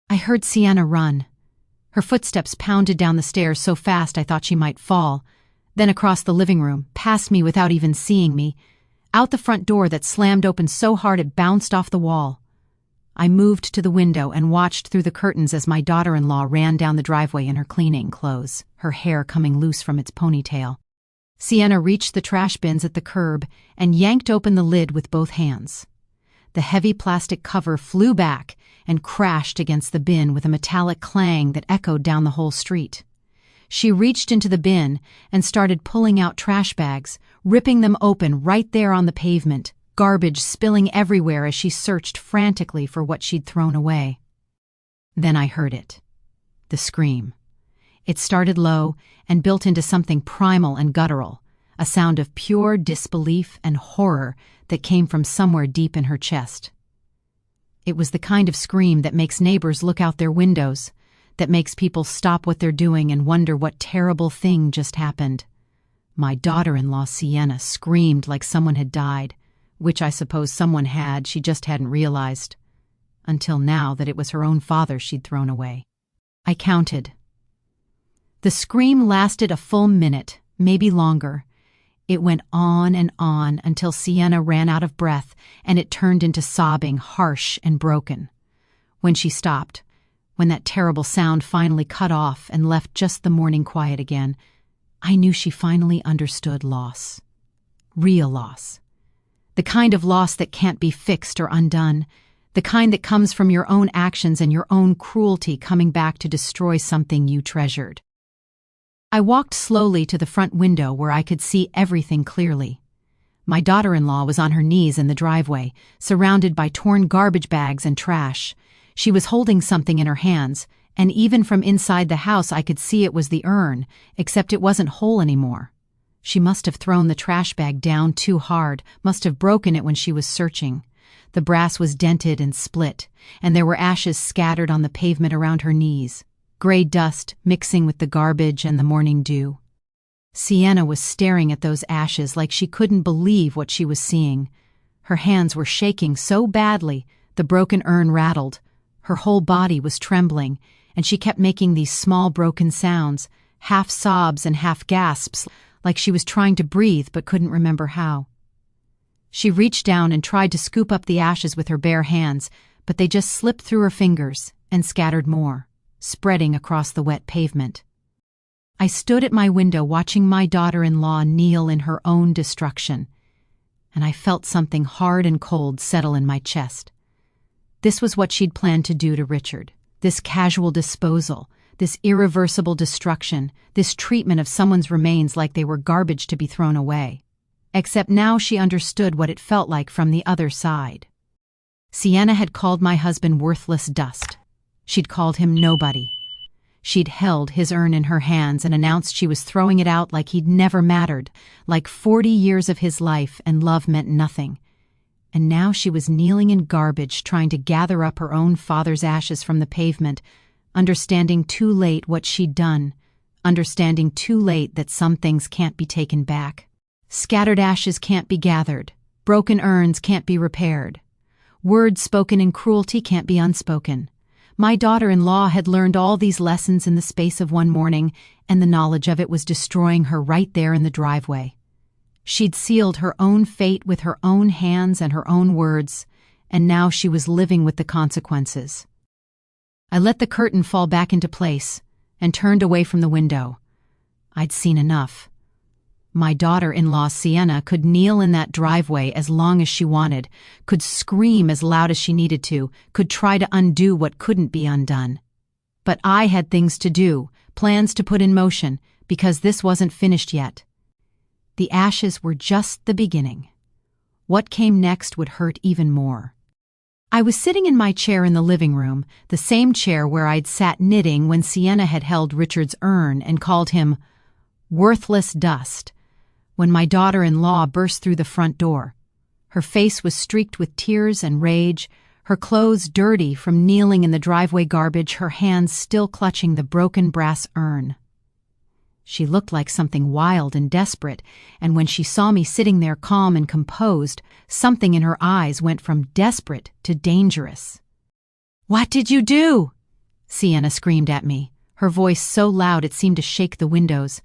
I heard Sienna run. Her footsteps pounded down the stairs so fast I thought she might fall, then across the living room, past me without even seeing me, out the front door that slammed open so hard it bounced off the wall. I moved to the window and watched through the curtains as my daughter-in-law ran down the driveway in her cleaning clothes, her hair coming loose from its ponytail. Sienna reached the trash bins at the curb and yanked open the lid with both hands. The heavy plastic cover flew back and crashed against the bin with a metallic clang that echoed down the whole street. She reached into the bin and started pulling out trash bags, ripping them open right there on the pavement, garbage spilling everywhere as she searched frantically for what she'd thrown away. Then I heard it. The scream. It started low and built into something primal and guttural, a sound of pure disbelief and horror that came from somewhere deep in her chest. It was the kind of scream that makes neighbors look out their windows, that makes people stop what they're doing and wonder what terrible thing just happened. My daughter-in-law Sienna screamed like someone had died, which I suppose someone had, she just hadn't realized, until now that it was her own father she'd thrown away. I counted. The scream lasted a full minute, maybe longer. It went on and on until Sienna ran out of breath and it turned into sobbing, harsh and broken. When she stopped, when that terrible sound finally cut off and left just the morning quiet again, I knew she finally understood loss. Real loss. The kind of loss that can't be fixed or undone. The kind that comes from your own actions and your own cruelty coming back to destroy something you treasured. I walked slowly to the front window where I could see everything clearly. My daughter-in-law was on her knees in the driveway, surrounded by torn garbage bags and trash. She was holding something in her hands, and even from inside the house I could see it was the urn, except it wasn't whole anymore. She must have thrown the trash bag down too hard, must have broken it when she was searching. The brass was dented and split, and there were ashes scattered on the pavement around her knees, gray dust mixing with the garbage and the morning dew. Sienna was staring at those ashes like she couldn't believe what she was seeing. Her hands were shaking so badly, the broken urn rattled. Her whole body was trembling, and she kept making these small broken sounds, half sobs and half gasps, like she was trying to breathe but couldn't remember how. She reached down and tried to scoop up the ashes with her bare hands, but they just slipped through her fingers and scattered more, spreading across the wet pavement. I stood at my window watching my daughter-in-law kneel in her own destruction, and I felt something hard and cold settle in my chest. This was what she'd planned to do to Richard. This casual disposal, this irreversible destruction, this treatment of someone's remains like they were garbage to be thrown away. Except now she understood what it felt like from the other side. Sienna had called my husband worthless dust. She'd called him nobody. She'd held his urn in her hands and announced she was throwing it out like he'd never mattered, like 40 years of his life and love meant nothing. And now she was kneeling in garbage trying to gather up her own father's ashes from the pavement, understanding too late what she'd done, understanding too late that some things can't be taken back. Scattered ashes can't be gathered. Broken urns can't be repaired. Words spoken in cruelty can't be unspoken. My daughter-in-law had learned all these lessons in the space of one morning, and the knowledge of it was destroying her right there in the driveway. She'd sealed her own fate with her own hands and her own words, and now she was living with the consequences. I let the curtain fall back into place and turned away from the window. I'd seen enough. My daughter-in-law Sienna could kneel in that driveway as long as she wanted, could scream as loud as she needed to, could try to undo what couldn't be undone. But I had things to do, plans to put in motion, because this wasn't finished yet. The ashes were just the beginning. What came next would hurt even more. I was sitting in my chair in the living room, the same chair where I'd sat knitting when Sienna had held Richard's urn and called him worthless dust, when my daughter-in-law burst through the front door. Her face was streaked with tears and rage, her clothes dirty from kneeling in the driveway garbage, her hands still clutching the broken brass urn. She looked like something wild and desperate, and when she saw me sitting there calm and composed, something in her eyes went from desperate to dangerous. "What did you do?" Sienna screamed at me, her voice so loud it seemed to shake the windows.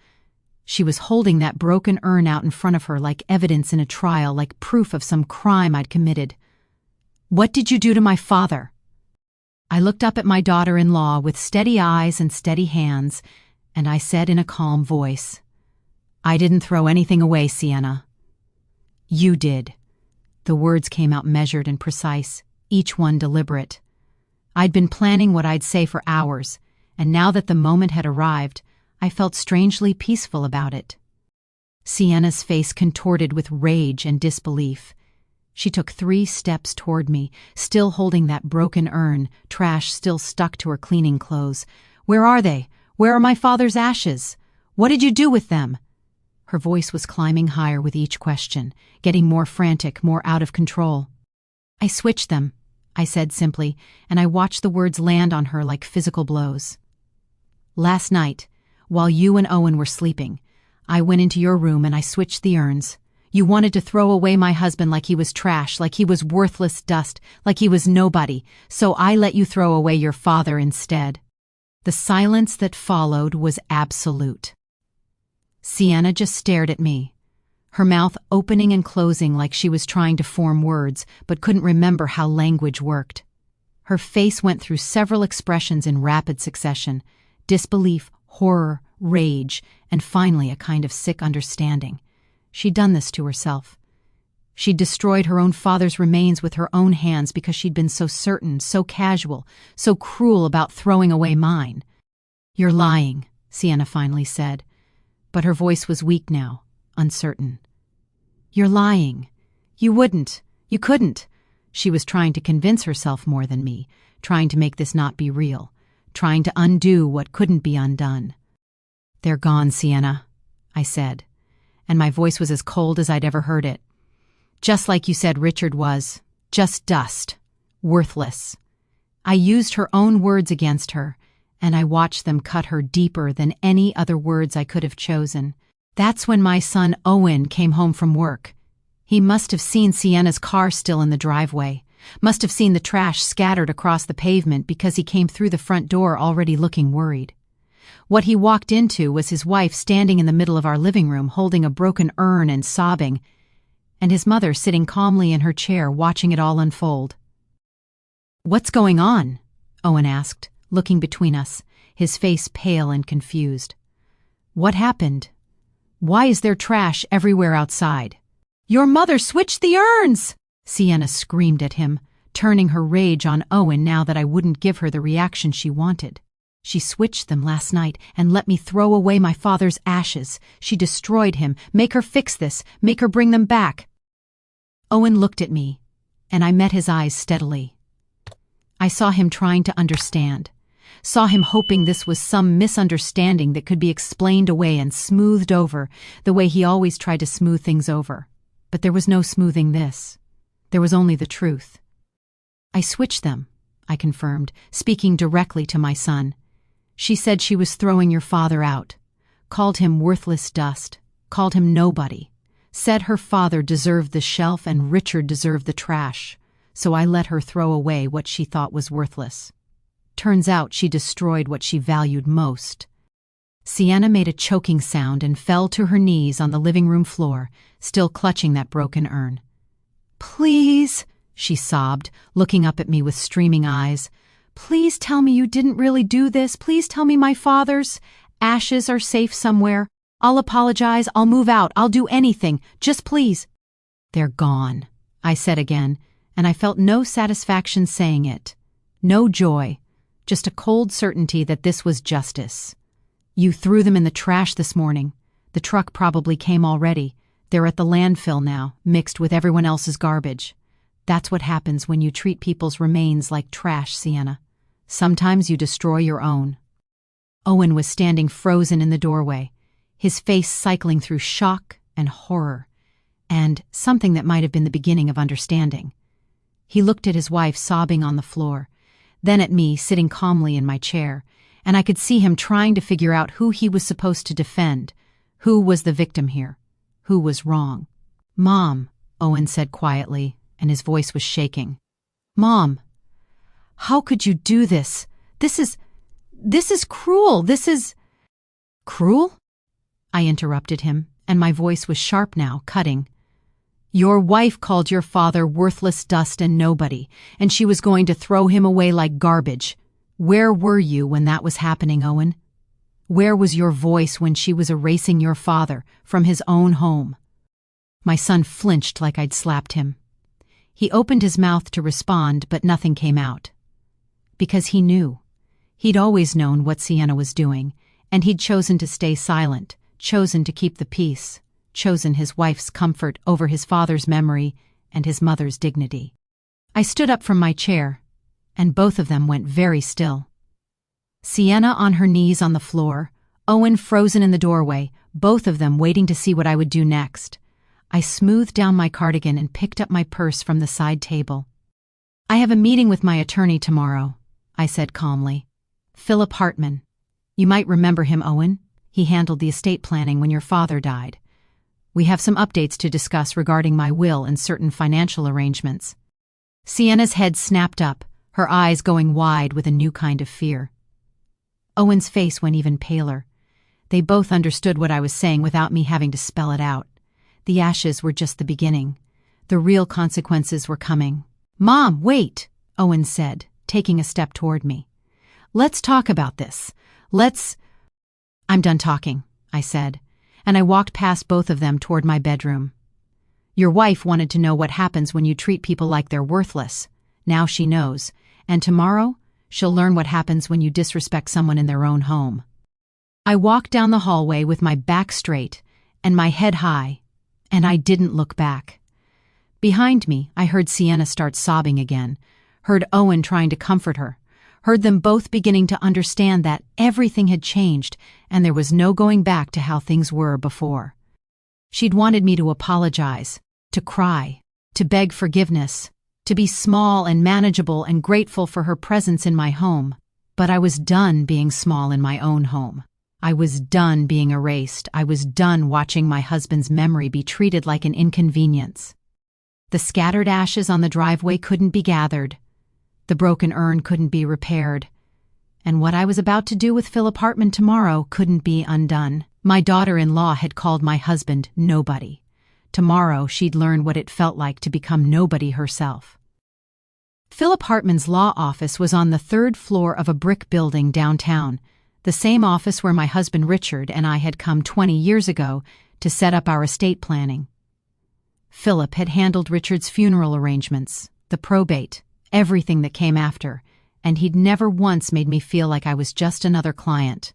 She was holding that broken urn out in front of her like evidence in a trial, like proof of some crime I'd committed. "What did you do to my father?" I looked up at my daughter-in-law with steady eyes and steady hands, and I said in a calm voice, "I didn't throw anything away, Sienna." "You did." The words came out measured and precise, each one deliberate. I'd been planning what I'd say for hours, and now that the moment had arrived, I felt strangely peaceful about it. Sienna's face contorted with rage and disbelief. She took 3 steps toward me, still holding that broken urn, trash still stuck to her cleaning clothes. "Where are they? Where are my father's ashes? What did you do with them?" Her voice was climbing higher with each question, getting more frantic, more out of control. "I switched them," I said simply, and I watched the words land on her like physical blows. "Last night, while you and Owen were sleeping, I went into your room and I switched the urns. You wanted to throw away my husband like he was trash, like he was worthless dust, like he was nobody, so I let you throw away your father instead." The silence that followed was absolute. Sienna just stared at me, her mouth opening and closing like she was trying to form words but couldn't remember how language worked. Her face went through several expressions in rapid succession: disbelief, horror, rage, and finally a kind of sick understanding. She'd done this to herself. She'd destroyed her own father's remains with her own hands because she'd been so certain, so casual, so cruel about throwing away mine. "You're lying," Sienna finally said, but her voice was weak now, uncertain. "You're lying. You wouldn't. You couldn't." She was trying to convince herself more than me, trying to make this not be real, trying to undo what couldn't be undone. "They're gone, Sienna," I said, and my voice was as cold as I'd ever heard it. "Just like you said Richard was. Just dust. Worthless." I used her own words against her, and I watched them cut her deeper than any other words I could have chosen. That's when my son Owen came home from work. He must have seen Sienna's car still in the driveway, must have seen the trash scattered across the pavement because he came through the front door already looking worried. What he walked into was his wife standing in the middle of our living room holding a broken urn and sobbing, and his mother sitting calmly in her chair watching it all unfold. "What's going on?" Owen asked, looking between us, his face pale and confused. "What happened? Why is there trash everywhere outside?" "Your mother switched the urns!" Sienna screamed at him, turning her rage on Owen now that I wouldn't give her the reaction she wanted. She switched them last night and let me throw away my father's ashes. She destroyed him. Make her fix this. Make her bring them back. Owen looked at me, and I met his eyes steadily. I saw him trying to understand. Saw him hoping this was some misunderstanding that could be explained away and smoothed over the way he always tried to smooth things over. But there was no smoothing this. There was only the truth. I switched them, I confirmed, speaking directly to my son. She said she was throwing your father out, called him worthless dust, called him nobody, said her father deserved the shelf and Richard deserved the trash, so I let her throw away what she thought was worthless. Turns out she destroyed what she valued most. Sienna made a choking sound and fell to her knees on the living room floor, still clutching that broken urn. "Please," she sobbed, looking up at me with streaming eyes. "Please tell me you didn't really do this. Please tell me my father's ashes are safe somewhere. I'll apologize. I'll move out. I'll do anything. Just please." "They're gone," I said again, and I felt no satisfaction saying it. No joy, just a cold certainty that this was justice. "You threw them in the trash this morning. The truck probably came already. They're at the landfill now, mixed with everyone else's garbage. That's what happens when you treat people's remains like trash, Sienna. Sometimes you destroy your own." Owen was standing frozen in the doorway, his face cycling through shock and horror, and something that might have been the beginning of understanding. He looked at his wife sobbing on the floor, then at me sitting calmly in my chair, and I could see him trying to figure out who he was supposed to defend, who was the victim here, who was wrong. "Mom," Owen said quietly, and his voice was shaking. "Mom, how could you do this? This is cruel. This is—" "Cruel?" I interrupted him, and my voice was sharp now, cutting. "Your wife called your father worthless dust and nobody, and she was going to throw him away like garbage. Where were you when that was happening, Owen? Where was your voice when she was erasing your father from his own home?" My son flinched like I'd slapped him. He opened his mouth to respond, but nothing came out. Because he knew. He'd always known what Sienna was doing, and he'd chosen to stay silent, chosen to keep the peace, chosen his wife's comfort over his father's memory and his mother's dignity. I stood up from my chair, and both of them went very still. Sienna on her knees on the floor, Owen frozen in the doorway, both of them waiting to see what I would do next. I smoothed down my cardigan and picked up my purse from the side table. "I have a meeting with my attorney tomorrow," I said calmly. "Philip Hartman. You might remember him, Owen. He handled the estate planning when your father died. We have some updates to discuss regarding my will and certain financial arrangements." Sienna's head snapped up, her eyes going wide with a new kind of fear. Owen's face went even paler. They both understood what I was saying without me having to spell it out. The ashes were just the beginning. The real consequences were coming. "Mom, wait," Owen said, taking a step toward me. "Let's talk about this. "I'm done talking," I said, and I walked past both of them toward my bedroom. "Your wife wanted to know what happens when you treat people like they're worthless. Now she knows, and tomorrow she'll learn what happens when you disrespect someone in their own home." I walked down the hallway with my back straight and my head high, and I didn't look back. Behind me, I heard Sienna start sobbing again, heard Owen trying to comfort her, heard them both beginning to understand that everything had changed and there was no going back to how things were before. She'd wanted me to apologize, to cry, to beg forgiveness, to be small and manageable and grateful for her presence in my home. But I was done being small in my own home. I was done being erased. I was done watching my husband's memory be treated like an inconvenience. The scattered ashes on the driveway couldn't be gathered. The broken urn couldn't be repaired. And what I was about to do with Philip Hartman tomorrow couldn't be undone. My daughter-in-law had called my husband nobody. Tomorrow she'd learn what it felt like to become nobody herself. Philip Hartman's law office was on the 3rd floor of a brick building downtown, the same office where my husband Richard and I had come 20 years ago to set up our estate planning. Philip had handled Richard's funeral arrangements, the probate, everything that came after, and he'd never once made me feel like I was just another client.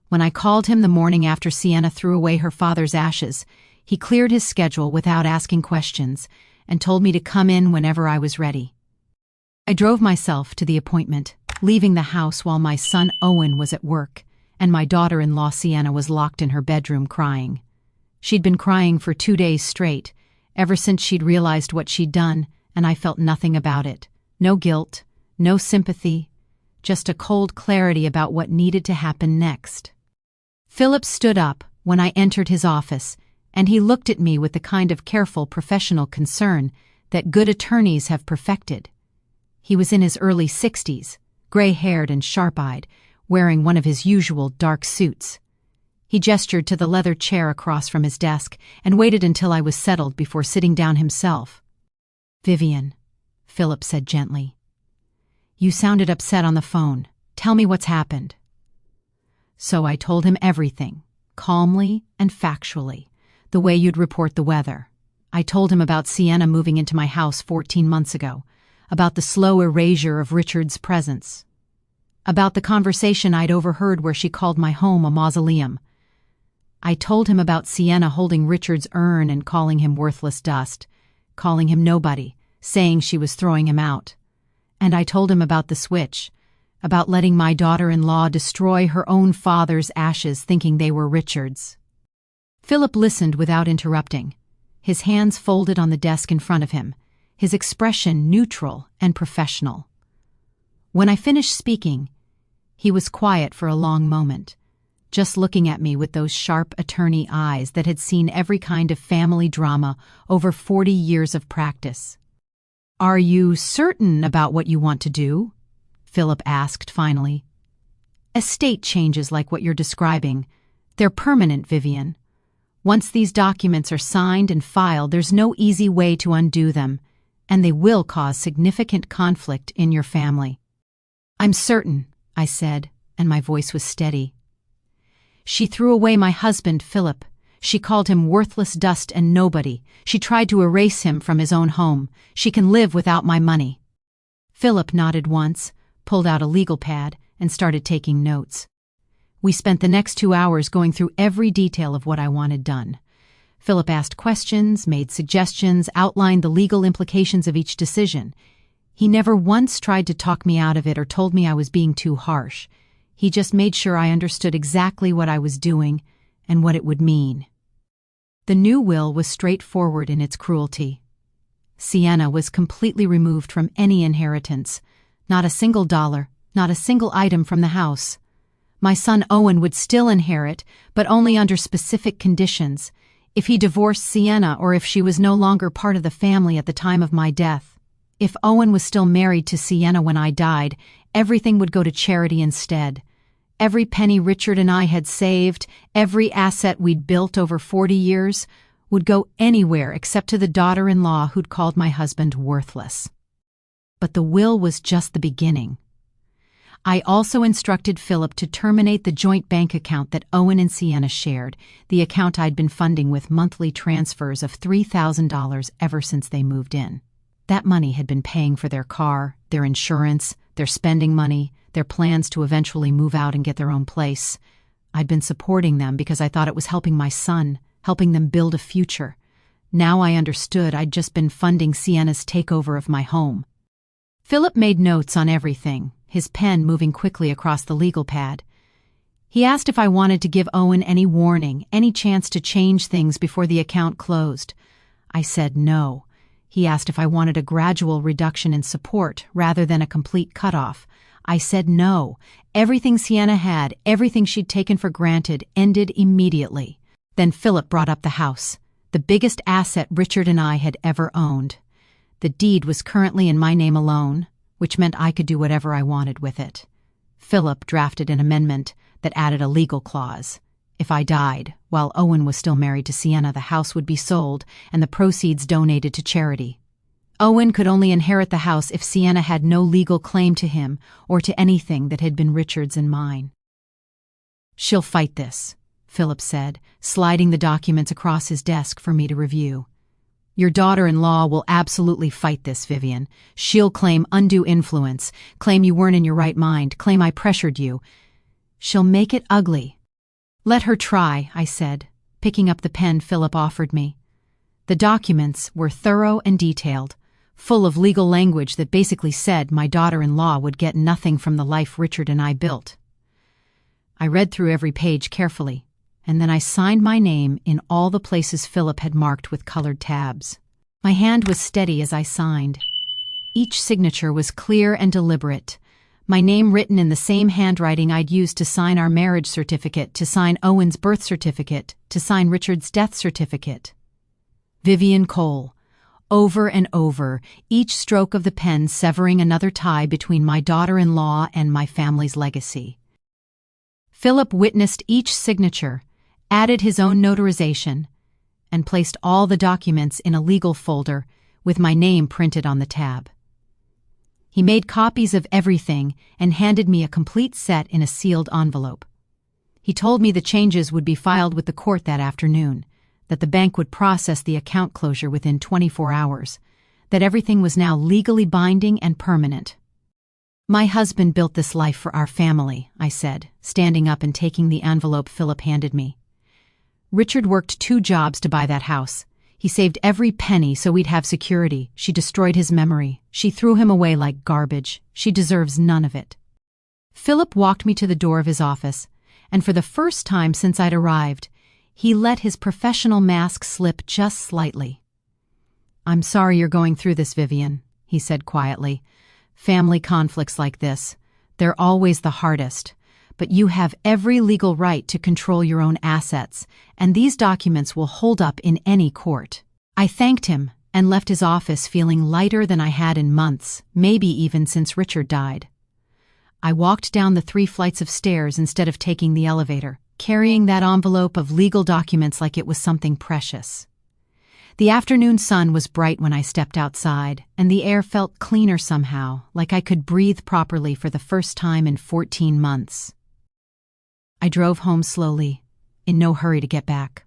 When I called him the morning after Sienna threw away her father's ashes, he cleared his schedule without asking questions and told me to come in whenever I was ready. I drove myself to the appointment, leaving the house while my son Owen was at work, and my daughter-in-law Sienna was locked in her bedroom crying. She'd been crying for 2 days straight, ever since she'd realized what she'd done, and I felt nothing about it. No guilt, no sympathy, just a cold clarity about what needed to happen next. Philip stood up when I entered his office, and he looked at me with the kind of careful professional concern that good attorneys have perfected. He was in his early 60s, gray-haired and sharp-eyed, wearing one of his usual dark suits. He gestured to the leather chair across from his desk and waited until I was settled before sitting down himself. "Vivian," Philip said gently. "You sounded upset on the phone. Tell me what's happened." So I told him everything, calmly and factually, the way you'd report the weather. I told him about Sienna moving into my house 14 months ago, about the slow erasure of Richard's presence, about the conversation I'd overheard where she called my home a mausoleum. I told him about Sienna holding Richard's urn and calling him worthless dust, calling him nobody, saying she was throwing him out. And I told him about the switch, about letting my daughter-in-law destroy her own father's ashes thinking they were Richard's. Philip listened without interrupting, his hands folded on the desk in front of him, his expression neutral and professional. When I finished speaking, he was quiet for a long moment, just looking at me with those sharp attorney eyes that had seen every kind of family drama over 40 years of practice. "Are you certain about what you want to do?" Philip asked finally. "Estate changes like what you're describing, they're permanent, Vivian. Once these documents are signed and filed, there's no easy way to undo them, and they will cause significant conflict in your family." "I'm certain," I said, and my voice was steady. "She threw away my husband, Philip. She called him worthless dust and nobody. She tried to erase him from his own home. She can live without my money." Philip nodded once, pulled out a legal pad, and started taking notes. We spent the next 2 hours going through every detail of what I wanted done. Philip asked questions, made suggestions, outlined the legal implications of each decision. He never once tried to talk me out of it or told me I was being too harsh. He just made sure I understood exactly what I was doing and what it would mean. The new will was straightforward in its cruelty. Sienna was completely removed from any inheritance. Not a single dollar, not a single item from the house. My son Owen would still inherit, but only under specific conditions, if he divorced Sienna or if she was no longer part of the family at the time of my death. If Owen was still married to Sienna when I died, everything would go to charity instead. Every penny Richard and I had saved, every asset we'd built over 40 years, would go anywhere except to the daughter-in-law who'd called my husband worthless. But the will was just the beginning. I also instructed Philip to terminate the joint bank account that Owen and Sienna shared, the account I'd been funding with monthly transfers of $3,000 ever since they moved in. That money had been paying for their car, their insurance, their spending money, their plans to eventually move out and get their own place. I'd been supporting them because I thought it was helping my son, helping them build a future. Now I understood I'd just been funding Sienna's takeover of my home. Philip made notes on everything, his pen moving quickly across the legal pad. He asked if I wanted to give Owen any warning, any chance to change things before the account closed. I said no. He asked if I wanted a gradual reduction in support rather than a complete cutoff. I said no. Everything Sienna had, everything she'd taken for granted, ended immediately. Then Philip brought up the house, the biggest asset Richard and I had ever owned. The deed was currently in my name alone, which meant I could do whatever I wanted with it. Philip drafted an amendment that added a legal clause. If I died, while Owen was still married to Sienna, the house would be sold and the proceeds donated to charity. Owen could only inherit the house if Sienna had no legal claim to him or to anything that had been Richard's and mine. "She'll fight this," Philip said, sliding the documents across his desk for me to review. Your daughter-in-law will absolutely fight this, Vivian. She'll claim undue influence, claim you weren't in your right mind, claim I pressured you. She'll make it ugly. Let her try, I said, picking up the pen Philip offered me. The documents were thorough and detailed, full of legal language that basically said my daughter-in-law would get nothing from the life Richard and I built. I read through every page carefully, and then I signed my name in all the places Philip had marked with colored tabs. My hand was steady as I signed. Each signature was clear and deliberate, my name written in the same handwriting I'd used to sign our marriage certificate, to sign Owen's birth certificate, to sign Richard's death certificate. Vivian Cole. Over and over, each stroke of the pen severing another tie between my daughter-in-law and my family's legacy. Philip witnessed each signature, added his own notarization, and placed all the documents in a legal folder with my name printed on the tab. He made copies of everything and handed me a complete set in a sealed envelope. He told me the changes would be filed with the court that afternoon, that the bank would process the account closure within 24 hours, that everything was now legally binding and permanent. My husband built this life for our family, I said, standing up and taking the envelope Philip handed me. Richard worked 2 jobs to buy that house. He saved every penny so we'd have security. She destroyed his memory. She threw him away like garbage. She deserves none of it. Philip walked me to the door of his office, and for the first time since I'd arrived, he let his professional mask slip just slightly. "I'm sorry you're going through this, Vivian," he said quietly. "Family conflicts like this, they're always the hardest. But you have every legal right to control your own assets, and these documents will hold up in any court." I thanked him and left his office feeling lighter than I had in months, maybe even since Richard died. I walked down the 3 flights of stairs instead of taking the elevator, carrying that envelope of legal documents like it was something precious. The afternoon sun was bright when I stepped outside, and the air felt cleaner somehow, like I could breathe properly for the first time in 14 months. I drove home slowly, in no hurry to get back.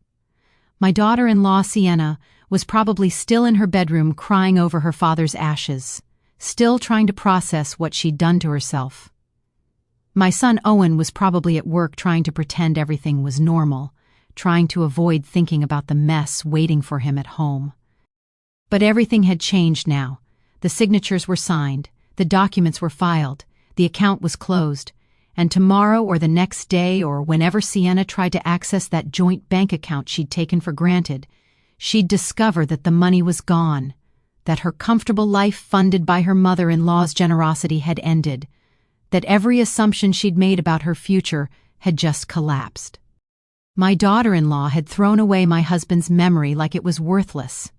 My daughter-in-law, Sienna, was probably still in her bedroom crying over her father's ashes, still trying to process what she'd done to herself. My son Owen was probably at work trying to pretend everything was normal, trying to avoid thinking about the mess waiting for him at home. But everything had changed now. The signatures were signed, the documents were filed, the account was closed, and tomorrow or the next day or whenever Sienna tried to access that joint bank account she'd taken for granted, she'd discover that the money was gone, that her comfortable life funded by her mother-in-law's generosity had ended, that every assumption she'd made about her future had just collapsed. My daughter-in-law had thrown away my husband's memory like it was worthless.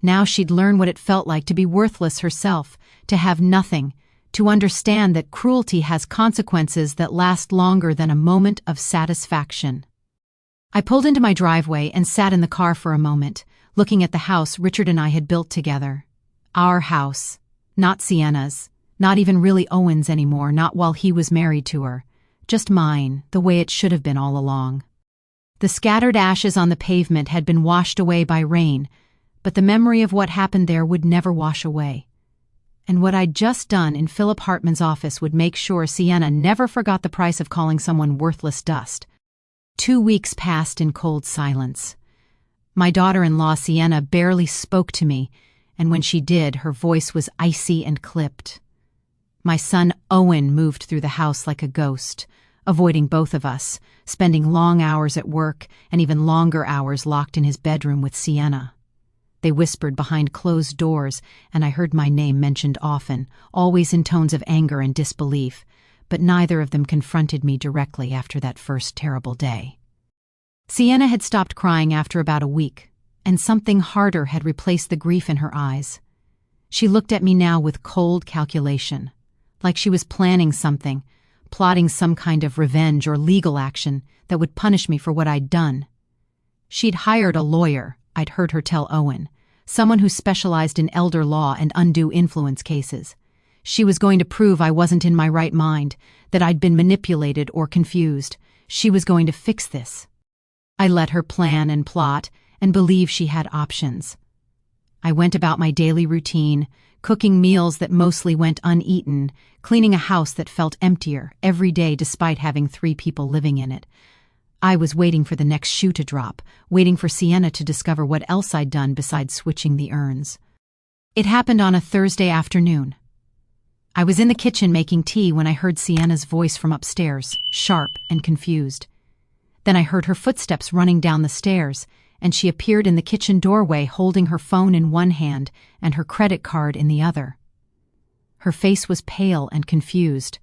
Now she'd learn what it felt like to be worthless herself, to have nothing, to understand that cruelty has consequences that last longer than a moment of satisfaction. I pulled into my driveway and sat in the car for a moment, looking at the house Richard and I had built together. Our house, not Sienna's, not even really Owen's anymore, not while he was married to her. Just mine, the way it should have been all along. The scattered ashes on the pavement had been washed away by rain, but the memory of what happened there would never wash away. And what I'd just done in Philip Hartman's office would make sure Sienna never forgot the price of calling someone worthless dust. 2 weeks passed in cold silence. My daughter-in-law Sienna barely spoke to me, and when she did, her voice was icy and clipped. My son Owen moved through the house like a ghost, avoiding both of us, spending long hours at work and even longer hours locked in his bedroom with Sienna. They whispered behind closed doors, and I heard my name mentioned often, always in tones of anger and disbelief, but neither of them confronted me directly after that first terrible day. Sienna had stopped crying after about a week, and something harder had replaced the grief in her eyes. She looked at me now with cold calculation, like she was planning something, plotting some kind of revenge or legal action that would punish me for what I'd done. She'd hired a lawyer, I'd heard her tell Owen, someone who specialized in elder law and undue influence cases. She was going to prove I wasn't in my right mind, that I'd been manipulated or confused. She was going to fix this. I let her plan and plot and believe she had options. I went about my daily routine, cooking meals that mostly went uneaten, cleaning a house that felt emptier every day despite having 3 people living in it. I was waiting for the next shoe to drop, waiting for Sienna to discover what else I'd done besides switching the urns. It happened on a Thursday afternoon. I was in the kitchen making tea when I heard Sienna's voice from upstairs, sharp and confused. Then I heard her footsteps running down the stairs, and she appeared in the kitchen doorway holding her phone in one hand and her credit card in the other. Her face was pale and confused.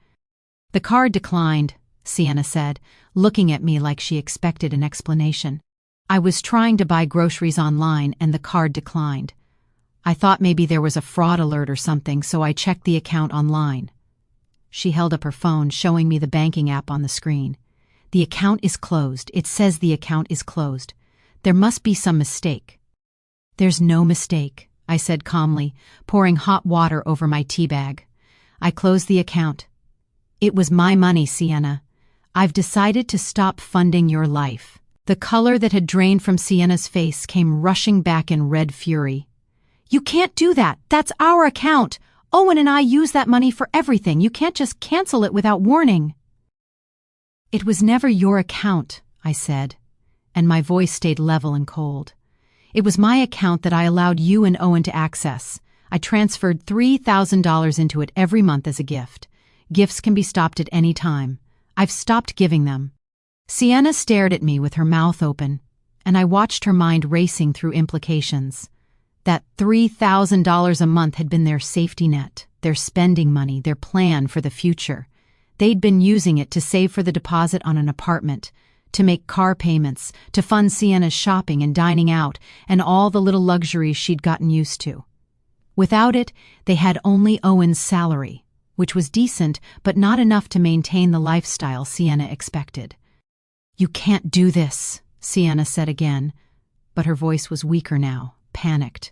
"The card declined," Sienna said, looking at me like she expected an explanation. "I was trying to buy groceries online and the card declined. I thought maybe there was a fraud alert or something, so I checked the account online." She held up her phone, showing me the banking app on the screen. "The account is closed. It says the account is closed. There must be some mistake." "There's no mistake," I said calmly, pouring hot water over my tea bag. "I closed the account. It was my money, Sienna. I've decided to stop funding your life." The color that had drained from Sienna's face came rushing back in red fury. "You can't do that. That's our account. Owen and I use that money for everything. You can't just cancel it without warning." "It was never your account," I said, and my voice stayed level and cold. "It was my account that I allowed you and Owen to access. I transferred $3,000 into it every month as a gift. Gifts can be stopped at any time. I've stopped giving them." Sienna stared at me with her mouth open, and I watched her mind racing through implications. That $3,000 a month had been their safety net, their spending money, their plan for the future. They'd been using it to save for the deposit on an apartment, to make car payments, to fund Sienna's shopping and dining out, and all the little luxuries she'd gotten used to. Without it, they had only Owen's salary, which was decent but not enough to maintain the lifestyle Sienna expected. "You can't do this," Sienna said again, but her voice was weaker now, panicked.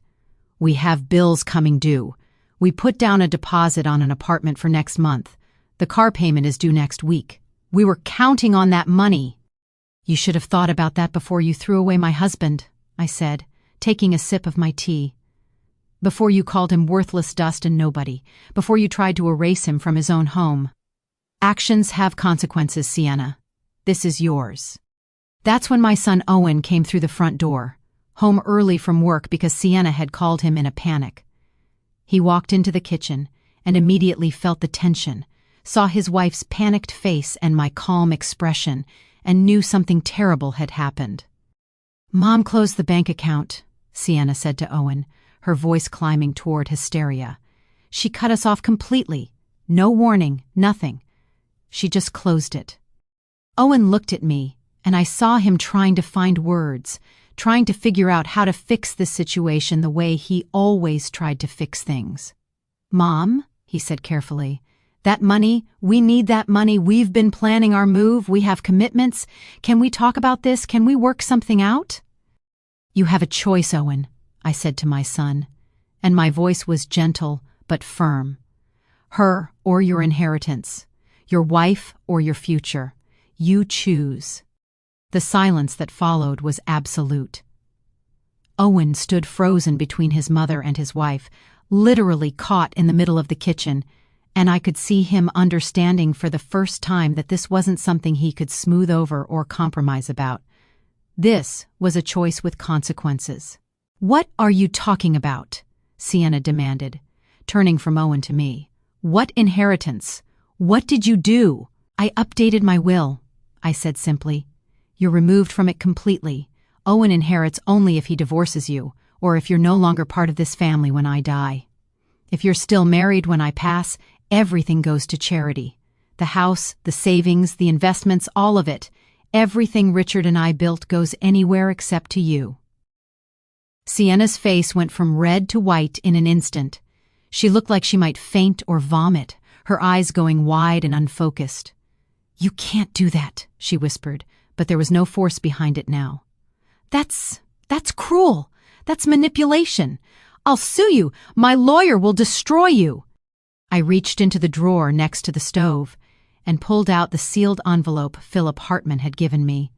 "We have bills coming due. We put down a deposit on an apartment for next month. The car payment is due next week. We were counting on that money." "You should have thought about that before you threw away my husband," I said, taking a sip of my tea. "Before you called him worthless dust and nobody, before you tried to erase him from his own home. Actions have consequences, Sienna. This is yours." That's when my son Owen came through the front door, home early from work because Sienna had called him in a panic. He walked into the kitchen and immediately felt the tension, saw his wife's panicked face and my calm expression, and knew something terrible had happened. "Mom closed the bank account," Sienna said to Owen, her voice climbing toward hysteria. "She cut us off completely. No warning, nothing. She just closed it." Owen looked at me, and I saw him trying to find words, trying to figure out how to fix this situation the way he always tried to fix things. "Mom," he said carefully, "that money, we need that money. We've been planning our move. We have commitments. Can we talk about this? Can we work something out?" "You have a choice, Owen," I said to my son, and my voice was gentle but firm. "Her or your inheritance, your wife or your future. You choose." The silence that followed was absolute. Owen stood frozen between his mother and his wife, literally caught in the middle of the kitchen, and I could see him understanding for the first time that this wasn't something he could smooth over or compromise about. This was a choice with consequences. "What are you talking about?" Sienna demanded, turning from Owen to me. "What inheritance? What did you do?" "I updated my will," I said simply. "You're removed from it completely. Owen inherits only if he divorces you, or if you're no longer part of this family when I die. If you're still married when I pass, everything goes to charity. The house, the savings, the investments, all of it. Everything Richard and I built goes anywhere except to you." Sienna's face went from red to white in an instant. She looked like she might faint or vomit, her eyes going wide and unfocused. "You can't do that," she whispered, but there was no force behind it now. That's cruel. That's manipulation. I'll sue you. My lawyer will destroy you." I reached into the drawer next to the stove and pulled out the sealed envelope Philip Hartman had given me,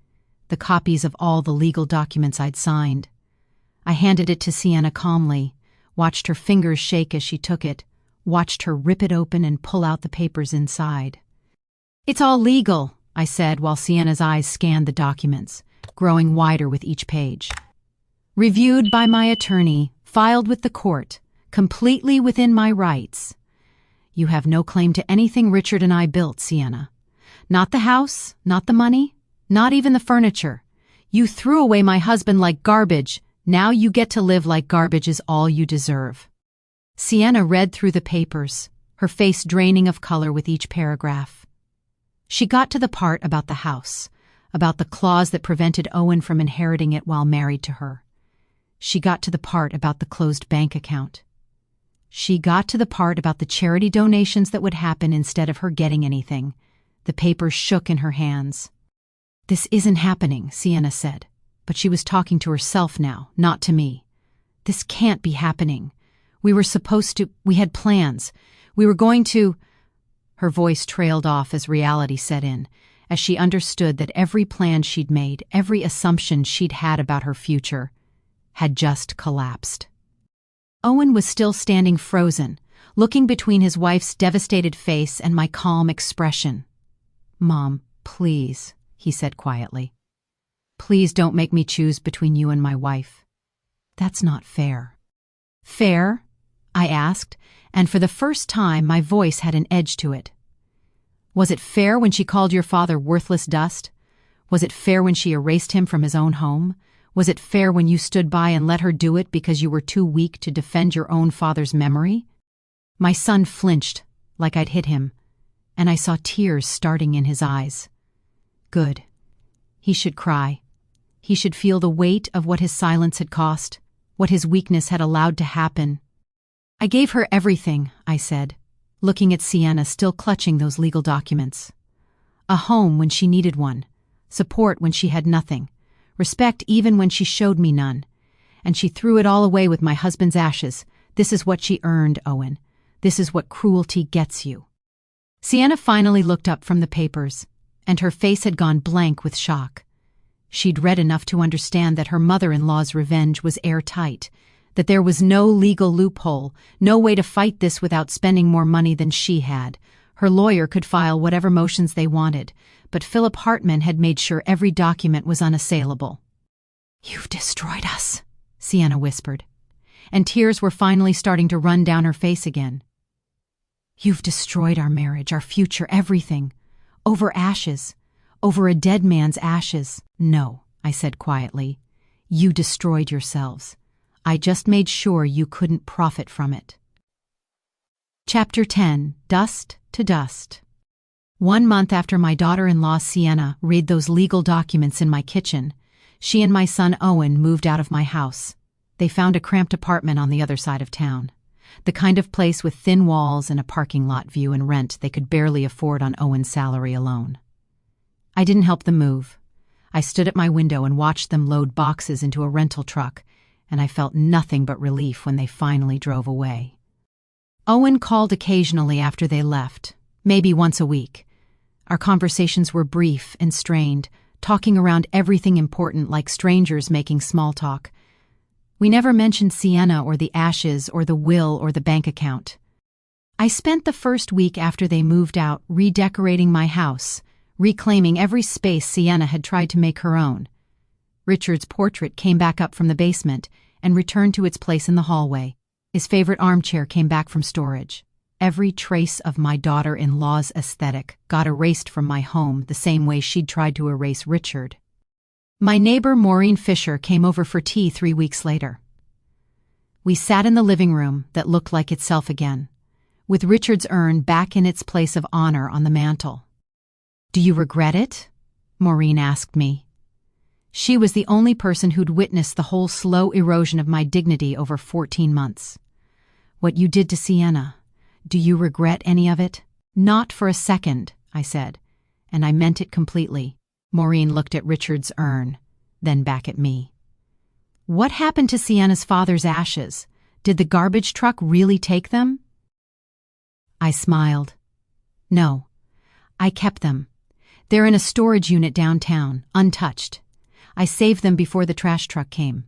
the copies of all the legal documents I'd signed. I handed it to Sienna calmly, watched her fingers shake as she took it, watched her rip it open and pull out the papers inside. "It's all legal," I said while Sienna's eyes scanned the documents, growing wider with each page. "Reviewed by my attorney, filed with the court, completely within my rights. You have no claim to anything Richard and I built, Sienna. Not the house, not the money, not even the furniture. You threw away my husband like garbage. Now you get to live like garbage is all you deserve." Sienna read through the papers, her face draining of color with each paragraph. She got to the part about the house, about the clause that prevented Owen from inheriting it while married to her. She got to the part about the closed bank account. She got to the part about the charity donations that would happen instead of her getting anything. The papers shook in her hands. "This isn't happening," Sienna said, but she was talking to herself now, not to me. "This can't be happening. We had plans. We were going to—" Her voice trailed off as reality set in, as she understood that every plan she'd made, every assumption she'd had about her future, had just collapsed. Owen was still standing frozen, looking between his wife's devastated face and my calm expression. "Mom, please," he said quietly. "Please don't make me choose between you and my wife. That's not fair." "Fair?" I asked, and for the first time my voice had an edge to it. "Was it fair when she called your father worthless dust? Was it fair when she erased him from his own home? Was it fair when you stood by and let her do it because you were too weak to defend your own father's memory?" My son flinched, like I'd hit him, and I saw tears starting in his eyes. Good. He should cry. He should feel the weight of what his silence had cost, what his weakness had allowed to happen. "I gave her everything," I said, looking at Sienna still clutching those legal documents. "A home when she needed one, support when she had nothing, respect even when she showed me none. And she threw it all away with my husband's ashes. This is what she earned, Owen. This is what cruelty gets you." Sienna finally looked up from the papers, and her face had gone blank with shock. She'd read enough to understand that her mother-in-law's revenge was airtight, that there was no legal loophole, no way to fight this without spending more money than she had. Her lawyer could file whatever motions they wanted, but Philip Hartman had made sure every document was unassailable. "You've destroyed us," Sienna whispered, and tears were finally starting to run down her face again. "You've destroyed our marriage, our future, everything. Over ashes. Over a dead man's ashes." "No," I said quietly. "You destroyed yourselves. I just made sure you couldn't profit from it." Chapter 10. Dust to Dust. 1 month after my daughter-in-law Sienna read those legal documents in my kitchen, she and my son Owen moved out of my house. They found a cramped apartment on the other side of town, the kind of place with thin walls and a parking lot view and rent they could barely afford on Owen's salary alone. I didn't help them move. I stood at my window and watched them load boxes into a rental truck, and I felt nothing but relief when they finally drove away. Owen called occasionally after they left, maybe once a week. Our conversations were brief and strained, talking around everything important like strangers making small talk. We never mentioned Sienna or the ashes or the will or the bank account. I spent the first week after they moved out redecorating my house, reclaiming every space Sienna had tried to make her own. Richard's portrait came back up from the basement and returned to its place in the hallway. His favorite armchair came back from storage. Every trace of my daughter-in-law's aesthetic got erased from my home the same way she'd tried to erase Richard. My neighbor Maureen Fisher came over for tea 3 weeks later. We sat in the living room that looked like itself again, with Richard's urn back in its place of honor on the mantel. "Do you regret it?" Maureen asked me. She was the only person who'd witnessed the whole slow erosion of my dignity over 14 months. "What you did to Sienna, do you regret any of it?" "Not for a second," I said, and I meant it completely. Maureen looked at Richard's urn, then back at me. "What happened to Sienna's father's ashes? Did the garbage truck really take them?" I smiled. "No, I kept them. They're in a storage unit downtown, untouched. I saved them before the trash truck came.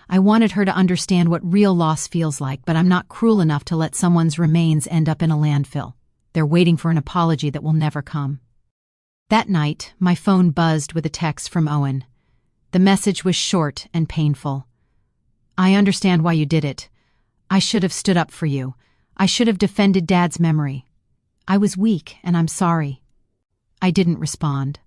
I wanted her to understand what real loss feels like, but I'm not cruel enough to let someone's remains end up in a landfill. They're waiting for an apology that will never come. That night, my phone buzzed with a text from Owen. The message was short and painful. I understand why you did it. I should have stood up for you. I should have defended Dad's memory. I was weak, and I'm sorry. I didn't respond.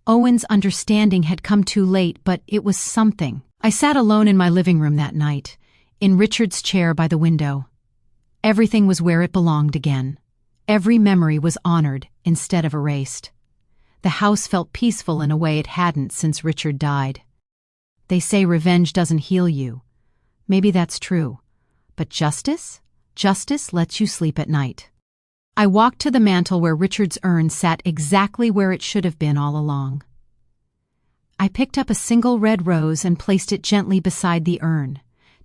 Owen's understanding had come too late, but it was something. I sat alone in my living room that night, in Richard's chair by the window. Everything was where it belonged again. Every memory was honored instead of erased. The house felt peaceful in a way it hadn't since Richard died. They say revenge doesn't heal you. Maybe that's true. But justice? Justice lets you sleep at night. I walked to the mantel where Richard's urn sat exactly where it should have been all along. I picked up a single red rose and placed it gently beside the urn,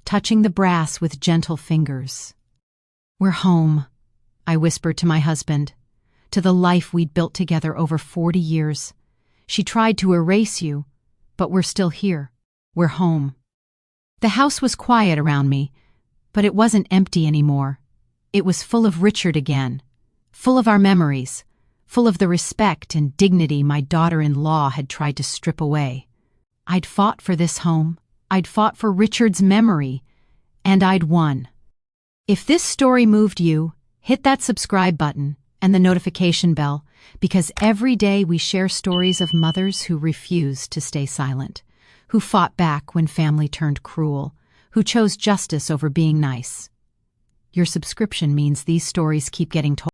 touching the brass with gentle fingers. "We're home," I whispered to my husband, "to the life we'd built together over 40 years. She tried to erase you, but we're still here. We're home." The house was quiet around me, but it wasn't empty anymore. It was full of Richard again, full of our memories, full of the respect and dignity my daughter-in-law had tried to strip away. I'd fought for this home. I'd fought for Richard's memory, and I'd won. If this story moved you, hit that subscribe button and the notification bell, because every day we share stories of mothers who refused to stay silent, who fought back when family turned cruel, who chose justice over being nice. Your subscription means these stories keep getting told.